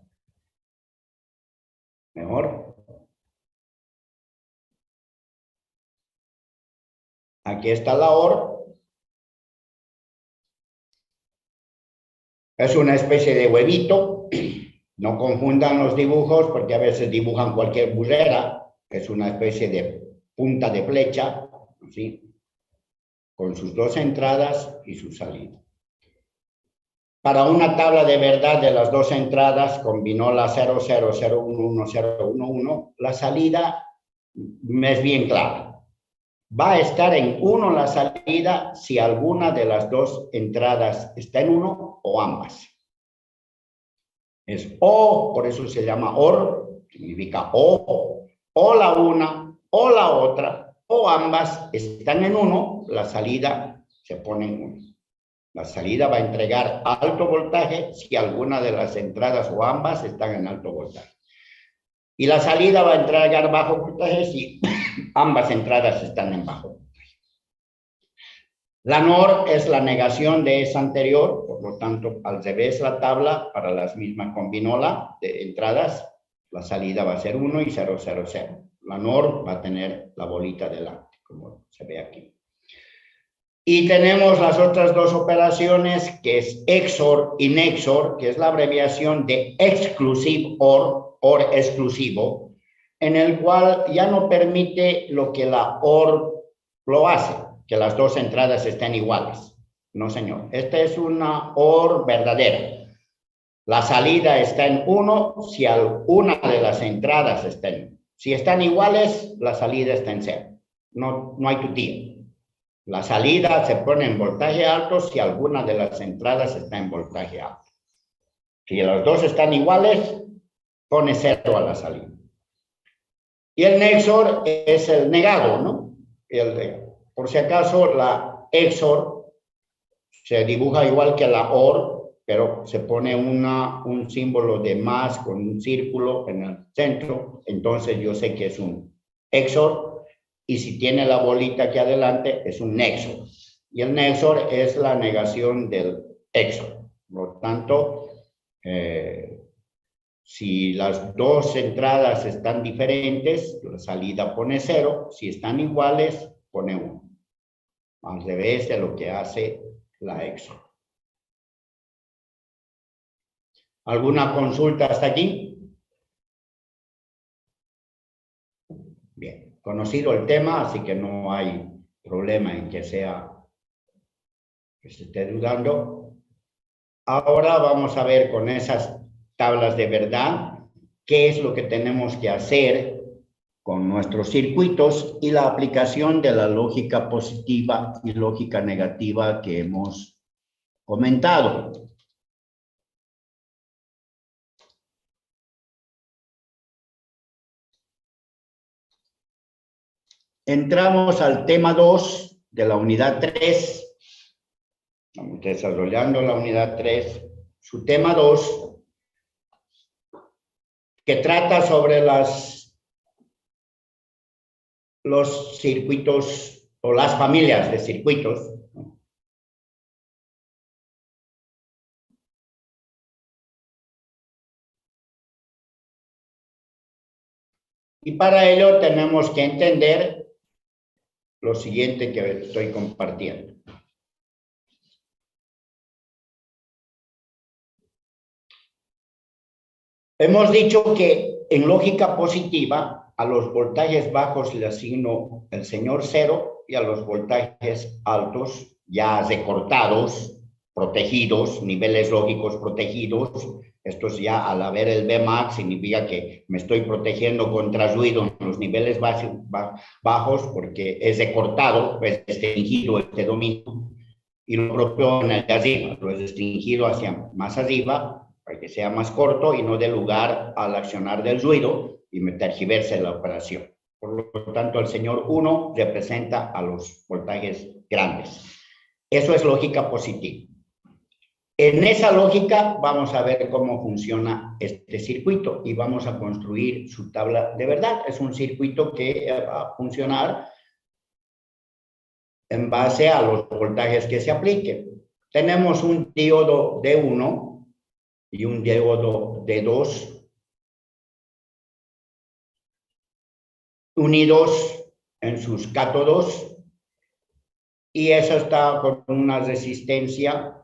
mejor. Aquí está la OR. Es una especie de huevito. No confundan los dibujos porque a veces dibujan cualquier burrera. Es una especie de punta de flecha, ¿sí? Con sus dos entradas y su salida. Para una tabla de verdad de las dos entradas, combinó la 0, 0, 0, 1, 1, 0, 1, 1. La salida es bien claro. Va a estar en 1 la salida si alguna de las dos entradas está en 1 o ambas. Es o, por eso se llama OR, significa o la una, o la otra, o ambas están en 1, la salida se pone en 1. La salida va a entregar alto voltaje si alguna de las entradas o ambas están en alto voltaje. Y la salida va a entregar bajo voltaje si ambas entradas están en bajo voltaje. La NOR es la negación de esa anterior, por lo tanto, al revés la tabla para las mismas combinola de entradas, la salida va a ser 1 y 0, 0, 0. La NOR va a tener la bolita delante, como se ve aquí. Y tenemos las otras dos operaciones, que es XOR y NEXOR, que es la abreviación de Exclusive OR exclusivo, en el cual ya no permite lo que la OR lo hace, que las dos entradas estén iguales. No, señor. Esta es una OR verdadera. La salida está en 1 si alguna de las entradas está en 1. Si están iguales, la salida está en 0. No hay tutía. La salida se pone en voltaje alto si alguna de las entradas está en voltaje alto. Si los dos están iguales, pone 0 a la salida. Y el NEXOR es el negado, ¿no? Por si acaso, la XOR se dibuja igual que la OR, pero se pone un símbolo de más con un círculo en el centro. Entonces yo sé que es un XOR. Y si tiene la bolita aquí adelante, es un NEXOR. Y el NEXOR es la negación del XOR. Por lo tanto, si las dos entradas están diferentes, la salida pone 0. Si están iguales, pone 1. Al revés de lo que hace la XOR. ¿Alguna consulta hasta aquí? Bien. Conocido el tema, así que no hay problema en que se esté dudando. Ahora vamos a ver con esas tablas de verdad qué es lo que tenemos que hacer con nuestros circuitos y la aplicación de la lógica positiva y lógica negativa que hemos comentado. Entramos al tema 2 de la unidad 3. Estamos desarrollando la unidad 3. Su tema 2, que trata sobre los circuitos o las familias de circuitos. Y para ello tenemos que entender lo siguiente que estoy compartiendo. Hemos dicho que en lógica positiva a los voltajes bajos le asigno el señor 0 y a los voltajes altos ya recortados, protegidos, niveles lógicos protegidos. Estos ya al haber el Vmax significa que me estoy protegiendo contra ruido en los niveles bajos porque es recortado, es restringido este dominio, y lo propio en el de arriba, lo es restringido hacia más arriba para que sea más corto y no dé lugar al accionar del ruido y me tergiverse la operación. Por lo tanto, el señor 1 representa a los voltajes grandes. Eso es lógica positiva. En esa lógica vamos a ver cómo funciona este circuito y vamos a construir su tabla de verdad. Es un circuito que va a funcionar en base a los voltajes que se apliquen. Tenemos un diodo D1 y un diodo D2 unidos en sus cátodos y eso está con una resistencia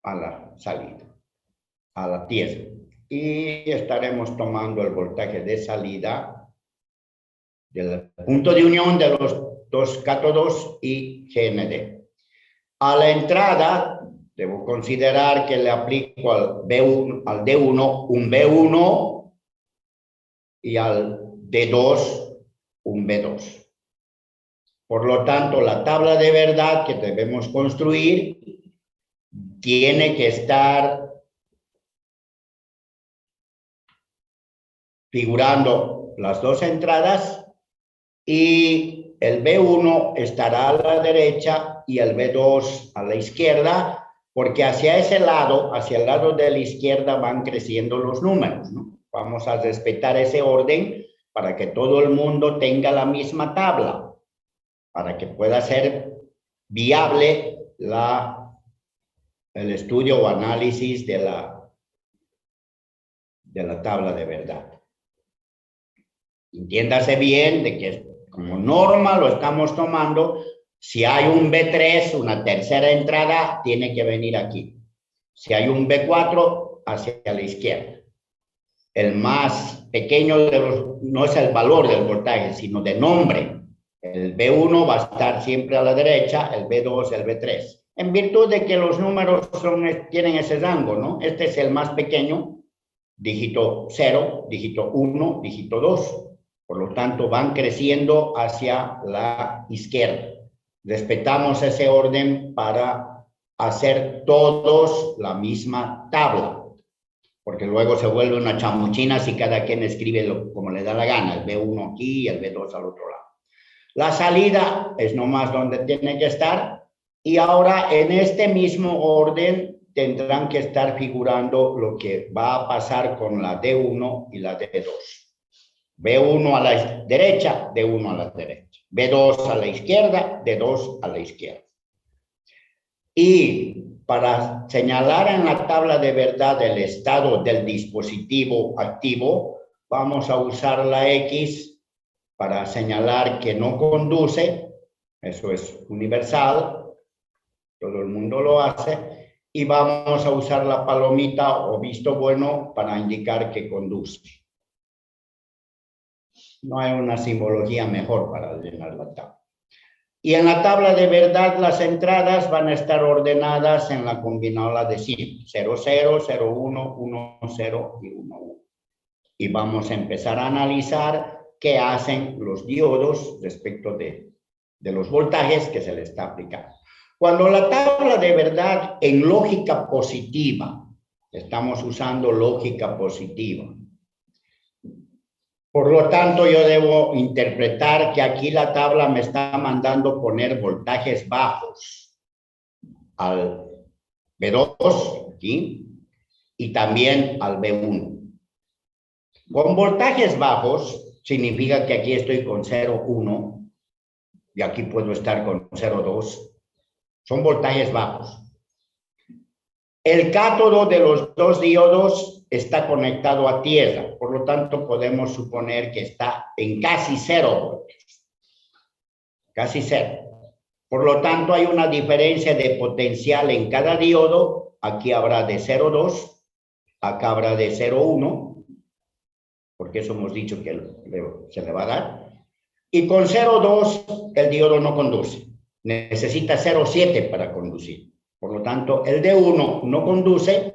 a la salida, a la tierra. Y estaremos tomando el voltaje de salida del punto de unión de los dos cátodos y GND. A la entrada, debo considerar que le aplico al D1 un B1 y al D2 un B2. Por lo tanto, la tabla de verdad que debemos construir tiene que estar figurando las dos entradas y el B1 estará a la derecha y el B2 a la izquierda, porque hacia ese lado, hacia el lado de la izquierda van creciendo los números, ¿no? Vamos a respetar ese orden para que todo el mundo tenga la misma tabla, para que pueda ser viable el estudio o análisis de la tabla de verdad. Entiéndase bien de que como norma lo estamos tomando. Si hay un B3, una tercera entrada, tiene que venir aquí. Si hay un B4, hacia la izquierda. El más pequeño de los, no es el valor del voltaje, sino de nombre. El B1 va a estar siempre a la derecha, el B2, el B3. En virtud de que los números tienen ese rango, ¿no? Este es el más pequeño, dígito 0, dígito 1, dígito 2. Por lo tanto, van creciendo hacia la izquierda. Respetamos ese orden para hacer todos la misma tabla, porque luego se vuelve una chamuchina si cada quien escribe como le da la gana, el B1 aquí y el B2 al otro lado. La salida es nomás donde tiene que estar, y ahora en este mismo orden tendrán que estar figurando lo que va a pasar con la D1 y la D2. B1 a la derecha, D1 a la derecha. B2 a la izquierda, D2 a la izquierda. Y para señalar en la tabla de verdad el estado del dispositivo activo, vamos a usar la X para señalar que no conduce. Eso es universal, todo el mundo lo hace. Y vamos a usar la palomita o visto bueno para indicar que conduce. No hay una simbología mejor para llenar la tabla. Y en la tabla de verdad las entradas van a estar ordenadas en la combinada de siempre. 0, 0, 0, 1, 1, 0 y 1, 1. Y vamos a empezar a analizar qué hacen los diodos respecto de los voltajes que se le está aplicando. Cuando la tabla de verdad en lógica positiva, estamos usando lógica positiva, por lo tanto, yo debo interpretar que aquí la tabla me está mandando poner voltajes bajos al B2, aquí, y también al B1. Con voltajes bajos, significa que aquí estoy con 0,1 y aquí puedo estar con 0,2. Son voltajes bajos. El cátodo de los dos diodos está conectado a tierra, por lo tanto podemos suponer que está en casi 0 voltios. Casi 0. Por lo tanto hay una diferencia de potencial en cada diodo. Aquí habrá de 0,2, acá habrá de 0,1, porque eso hemos dicho que se le va a dar. Y con 0,2 el diodo no conduce. Necesita 0,7 para conducir. Por lo tanto, el D1 no conduce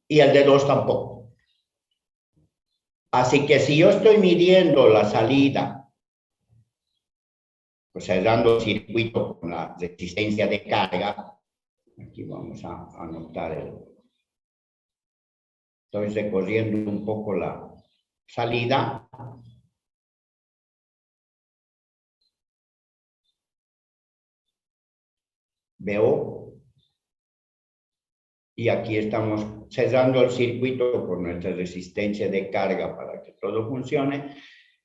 y el D2 tampoco. Así que si yo estoy midiendo la salida, pues cerrando el circuito con la resistencia de carga, aquí vamos a anotar estoy recorriendo un poco la salida. Veo. Y aquí estamos cerrando el circuito con nuestra resistencia de carga para que todo funcione.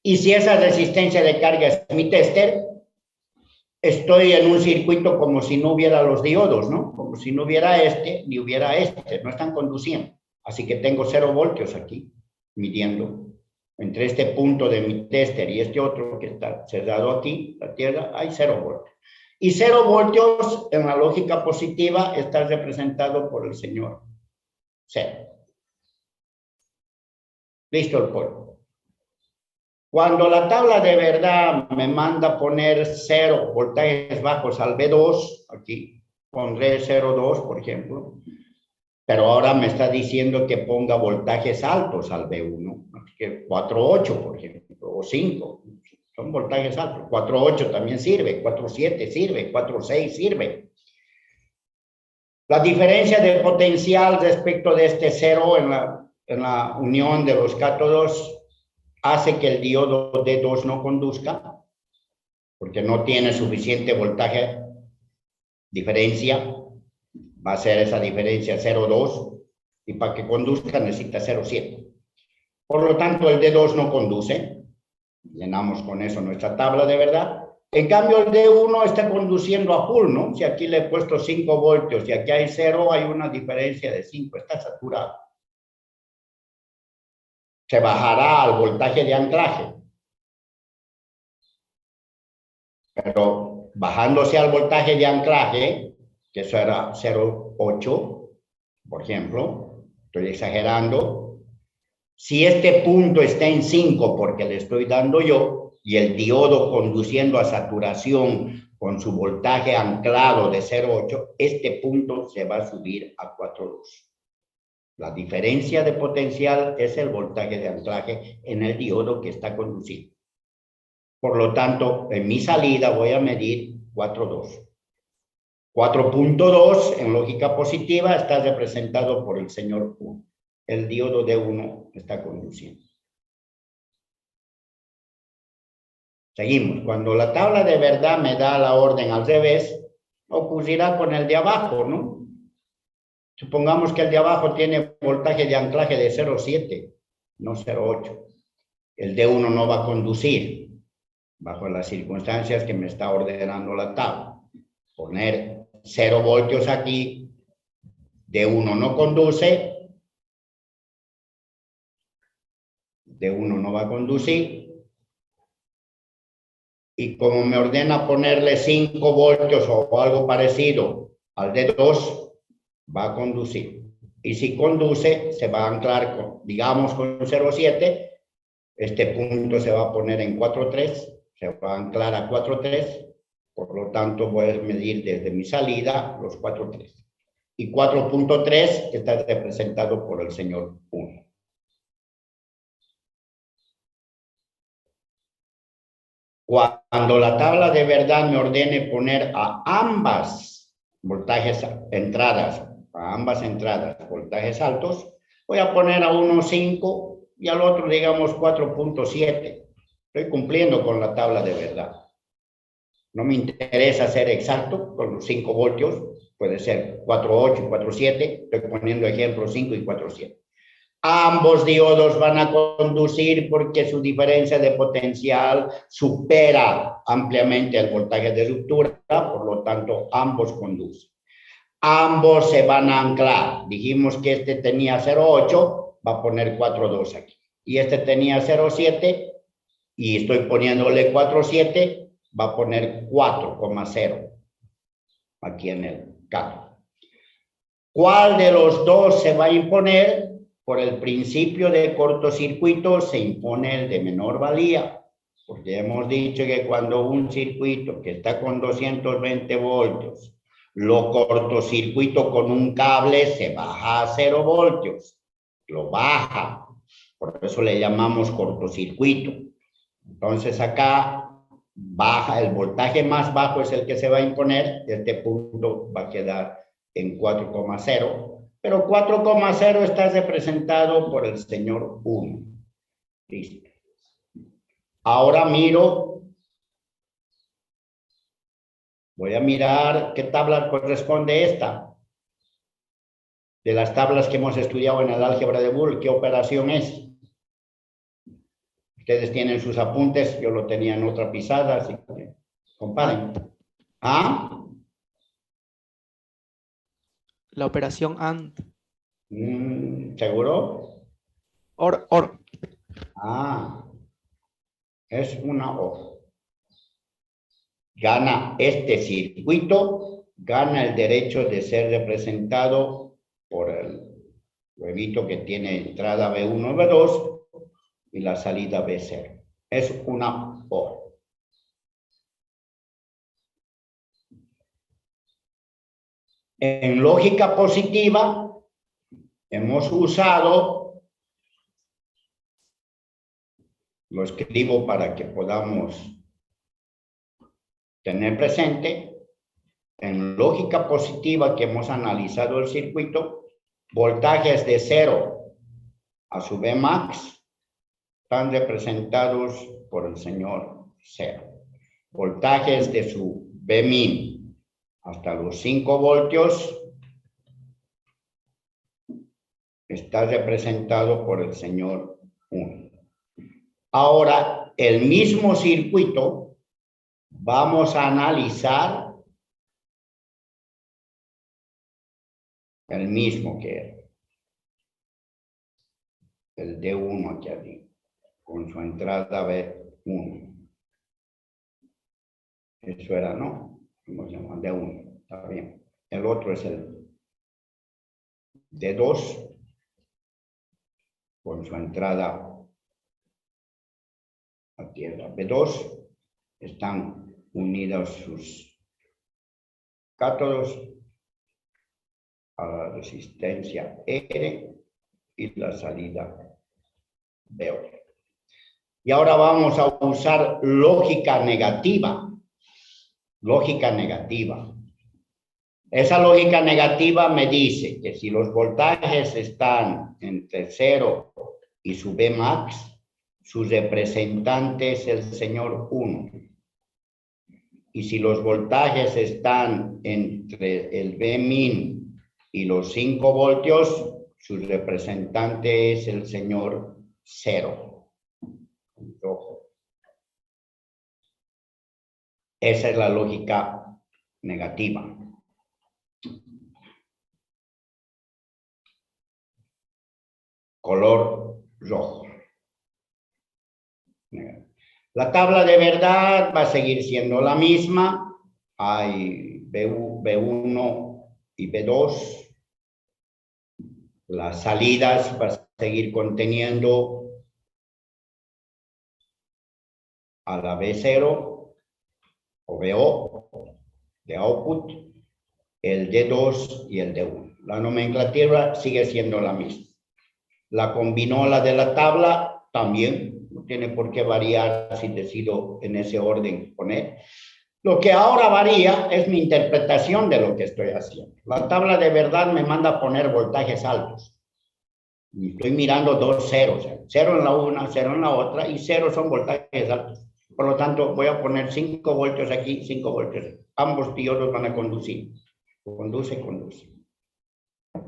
Y si esa resistencia de carga es mi tester, estoy en un circuito como si no hubiera los diodos, ¿no? Como si no hubiera este ni hubiera este, no están conduciendo. Así que tengo 0 voltios aquí, midiendo. Entre este punto de mi tester y este otro que está cerrado aquí, la tierra, hay 0 voltios. Y 0 voltios en la lógica positiva está representado por el señor 0. Listo el polvo. Cuando la tabla de verdad me manda poner 0 voltajes bajos al B2, aquí pondré 0,2 por ejemplo, pero ahora me está diciendo que ponga voltajes altos al B1, que 4,8 por ejemplo, o 5, son voltajes altos. 4.8 también sirve, 4.7 sirve, 4.6 sirve. La diferencia de potencial respecto de este cero en la unión de los cátodos hace que el diodo D2 no conduzca, porque no tiene suficiente voltaje, diferencia, va a ser esa diferencia 0,2, y para que conduzca necesita 0,7. Por lo tanto, el D2 no conduce. Llenamos con eso nuestra tabla de verdad. En cambio, el D1 está conduciendo a full, ¿no? Si aquí le he puesto 5 voltios y aquí hay 0, hay una diferencia de 5, está saturado. Se bajará al voltaje de anclaje. Pero bajándose al voltaje de anclaje, que eso era 0,8, por ejemplo, estoy exagerando. Si este punto está en 5 porque le estoy dando yo, y el diodo conduciendo a saturación con su voltaje anclado de 0,8, este punto se va a subir a 4,2. La diferencia de potencial es el voltaje de anclaje en el diodo que está conduciendo. Por lo tanto, en mi salida voy a medir 4,2. 4.2 en lógica positiva está representado por el señor 1. El diodo D1 está conduciendo. Seguimos. Cuando la tabla de verdad me da la orden al revés, ocurrirá con el de abajo, ¿no? Supongamos que el de abajo tiene voltaje de anclaje de 0,7, no 0,8. El D1 no va a conducir bajo las circunstancias que me está ordenando la tabla. Poner 0 voltios aquí, D1 no conduce, D1 no va a conducir. Y como me ordena ponerle 5 voltios o algo parecido al D2, va a conducir. Y si conduce, se va a anclar con, digamos, con 0,7. Este punto se va a poner en 4,3, se va a anclar a 4,3. Por lo tanto, voy a medir desde mi salida los 4,3. Y 4.3 está representado por el señor 1. Cuando la tabla de verdad me ordene poner a ambas voltajes entradas, voltajes altos, voy a poner a uno 5 y al otro, digamos, 4.7. Estoy cumpliendo con la tabla de verdad. No me interesa ser exacto con los 5 voltios, puede ser 4.8 y 4.7, estoy poniendo ejemplos 5 y 4.7. Ambos diodos van a conducir porque su diferencia de potencial supera ampliamente el voltaje de ruptura, por lo tanto, ambos conducen. Ambos se van a anclar. Dijimos que este tenía 0,8, va a poner 4,2 aquí. Y este tenía 0,7 y estoy poniéndole 4,7, va a poner 4,0 aquí en el cátodo. ¿Cuál de los dos se va a imponer? Por el principio de cortocircuito se impone el de menor valía, porque hemos dicho que cuando un circuito que está con 220 voltios lo cortocircuito con un cable, se baja a 0 voltios, lo baja, por eso le llamamos cortocircuito. Entonces acá baja, el voltaje más bajo es el que se va a imponer, este punto va a quedar en 4,0. Pero 4,0 está representado por el señor 1. Listo. Ahora miro. Voy a mirar qué tabla corresponde esta. De las tablas que hemos estudiado en el álgebra de Boole, ¿qué operación es? Ustedes tienen sus apuntes, yo lo tenía en otra pisada, así que comparen. ¿Ah? La operación AND. ¿Seguro? OR. Ah, es una OR. Gana este circuito, gana el derecho de ser representado por el huevito que tiene entrada B1, B2 y la salida B0. Es una OR. En lógica positiva, hemos usado lo escribo para que podamos tener presente. En lógica positiva que hemos analizado el circuito, voltajes de 0 a su Vmax están representados por el señor 0. Voltajes de su Vmin hasta los 5 voltios está representado por el señor 1. Ahora, el mismo circuito vamos a analizar el mismo que el D1 aquí arriba, con su entrada B1. Eso era, ¿no? ¿Cómo se llama? D1, está bien. El otro es el D2, con su entrada a tierra B2. Están unidos sus cátodos a la resistencia R y la salida B8. Y ahora vamos a usar lógica negativa. Lógica negativa. Esa lógica negativa me dice que si los voltajes están entre 0 y su Vmax, su representante es el señor 1. Y si los voltajes están entre el Vmin y los 5 voltios, su representante es el señor 0. Ojo. Esa es la lógica negativa. Color rojo. La tabla de verdad va a seguir siendo la misma. Hay B1 y B2. Las salidas va a seguir conteniendo a la B0 o BO de output, el D2 y el D1. La nomenclatura sigue siendo la misma. La combinola de la tabla también no tiene por qué variar si decido en ese orden poner. Lo que ahora varía es mi interpretación de lo que estoy haciendo. La tabla de verdad me manda a poner voltajes altos. Y estoy mirando dos ceros, 0 en la una, 0 en la otra, y 0 son voltajes altos. Por lo tanto, voy a poner 5 voltios aquí, 5 voltios. Ambos diodos van a conducir. Conduce.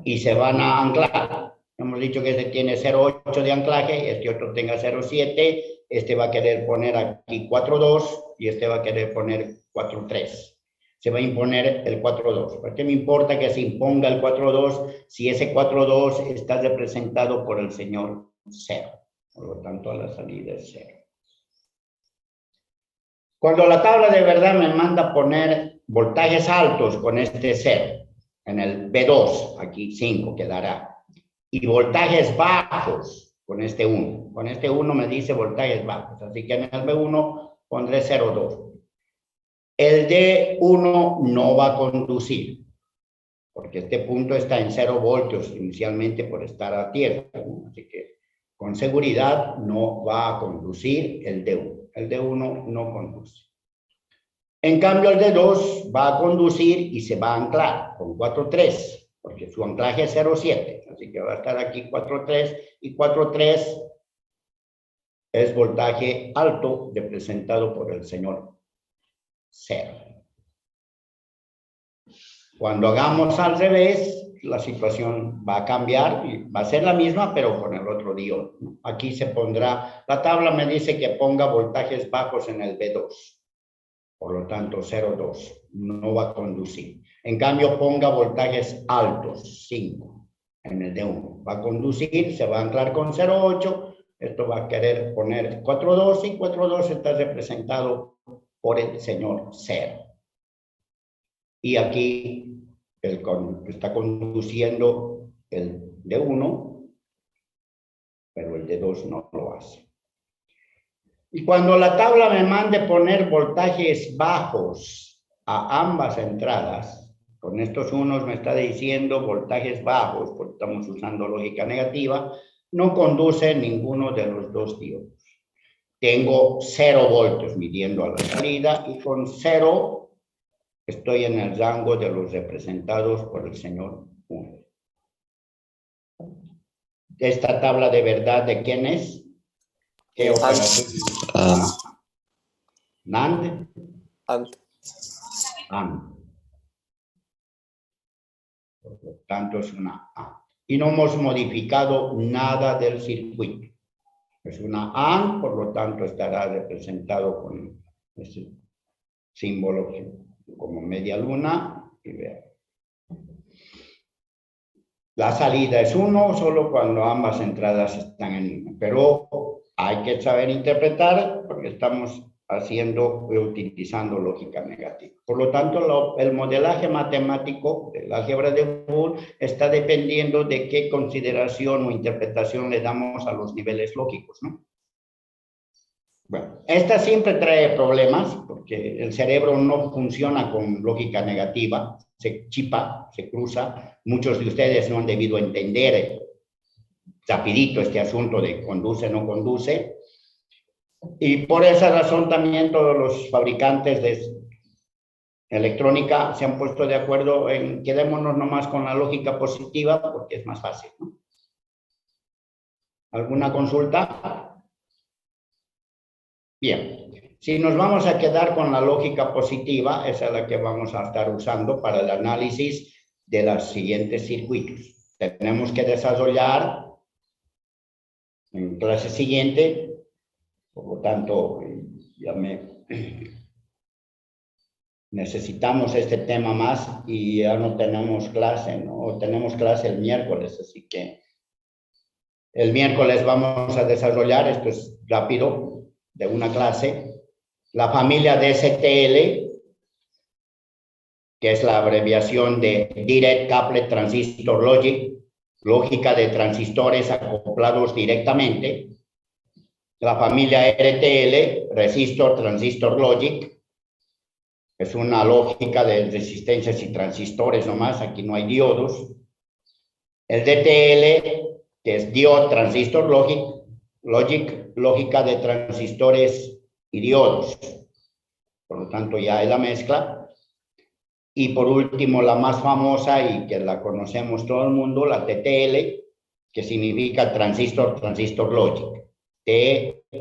Y se van a anclar. Hemos dicho que este tiene 0,8 de anclaje, este otro tenga 0,7, este va a querer poner aquí 4,2 y este va a querer poner 4,3. Se va a imponer el 4,2. ¿Por qué me importa que se imponga el 4,2 si ese 4,2 está representado por el señor 0? Por lo tanto, a la salida es 0. Cuando la tabla de verdad me manda a poner voltajes altos con este 0, en el B2, aquí 5 quedará. Y voltajes bajos con este 1. Con este 1 me dice voltajes bajos. Así que en el B1 pondré 0,2. El D1 no va a conducir, porque este punto está en 0 voltios inicialmente por estar a tierra. Así que con seguridad no va a conducir el D1. El D1 no conduce. En cambio, el D2 va a conducir y se va a anclar con 4,3. Porque su anclaje es 0,7, así que va a estar aquí 4,3, y 4,3 es voltaje alto representado por el señor 0. Cuando hagamos al revés, la situación va a cambiar y va a ser la misma, pero con el otro diodo. Aquí se pondrá, la tabla me dice que ponga voltajes bajos en el B2. Por lo tanto, 0,2 no va a conducir. En cambio, ponga voltajes altos, 5, en el D1. Va a conducir, se va a anclar con 0,8. Esto va a querer poner 4,2 y 4,2 está representado por el señor 0. Y aquí está conduciendo el D1, pero el D2 no lo hace. Y cuando la tabla me mande poner voltajes bajos a ambas entradas, con estos unos me está diciendo voltajes bajos, porque estamos usando lógica negativa, no conduce ninguno de los dos diodos. tengo 0 voltios midiendo a la salida y con 0 estoy en el rango de los representados por el señor 1. Esta tabla de verdad, ¿de quién es? ¿Qué operación? NAND. AND. AND. Por lo tanto, es una AND. Y no hemos modificado nada del circuito. Es una AND, por lo tanto, estará representado con ese símbolo como media luna. Y vean. La salida es 1 solo cuando ambas entradas están en 1. Pero hay que saber interpretar porque estamos utilizando lógica negativa. Por lo tanto, el modelaje matemático del álgebra de Boole está dependiendo de qué consideración o interpretación le damos a los niveles lógicos, ¿no? Bueno, esta siempre trae problemas porque el cerebro no funciona con lógica negativa, se chipa, se cruza. Muchos de ustedes no han debido entender rapidito este asunto de conduce, no conduce. Y por esa razón también todos los fabricantes de electrónica se han puesto de acuerdo en quedémonos nomás con la lógica positiva porque es más fácil, ¿no? ¿Alguna consulta? Bien, si nos vamos a quedar con la lógica positiva, esa es la que vamos a estar usando para el análisis de los siguientes circuitos. Tenemos que desarrollar en clase siguiente, por lo tanto, necesitamos este tema más y ya no tenemos clase, ¿no? Tenemos clase el miércoles, así que el miércoles vamos a desarrollar, esto es rápido, de una clase, la familia de STL, que es la abreviación de Direct Coupled Transistor Logic, lógica de transistores acoplados directamente. La familia RTL, Resistor Transistor Logic, es una lógica de resistencias y transistores nomás, aquí no hay diodos. El DTL, que es Diode Transistor Logic, lógica de transistores y diodos. Por lo tanto, ya es la mezcla. Y por último, la más famosa y que la conocemos todo el mundo, la TTL, que significa Transistor Logic. TTL.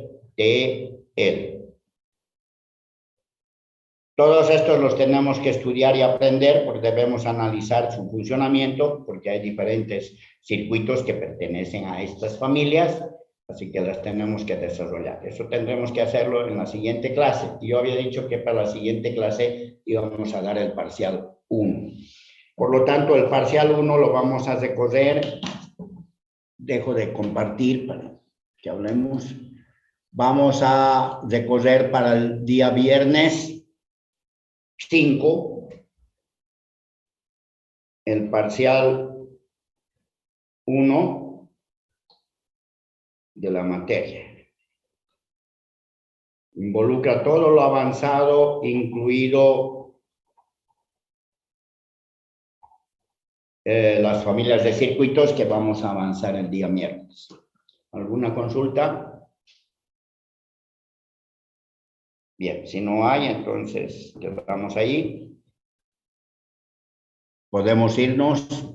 Todos estos los tenemos que estudiar y aprender porque debemos analizar su funcionamiento porque hay diferentes circuitos que pertenecen a estas familias, así que las tenemos que desarrollar. Eso tendremos que hacerlo en la siguiente clase. Yo había dicho que para la siguiente clase íbamos a dar el parcial 1. Por lo tanto, el parcial 1 lo vamos a recorrer. Dejo de compartir para que hablemos. Vamos a recorrer para el día viernes 5, el parcial 1 de la materia. Involucra todo lo avanzado, incluido las familias de circuitos que vamos a avanzar el día miércoles. ¿Alguna consulta? Bien, si no hay, entonces quedamos ahí. Podemos irnos.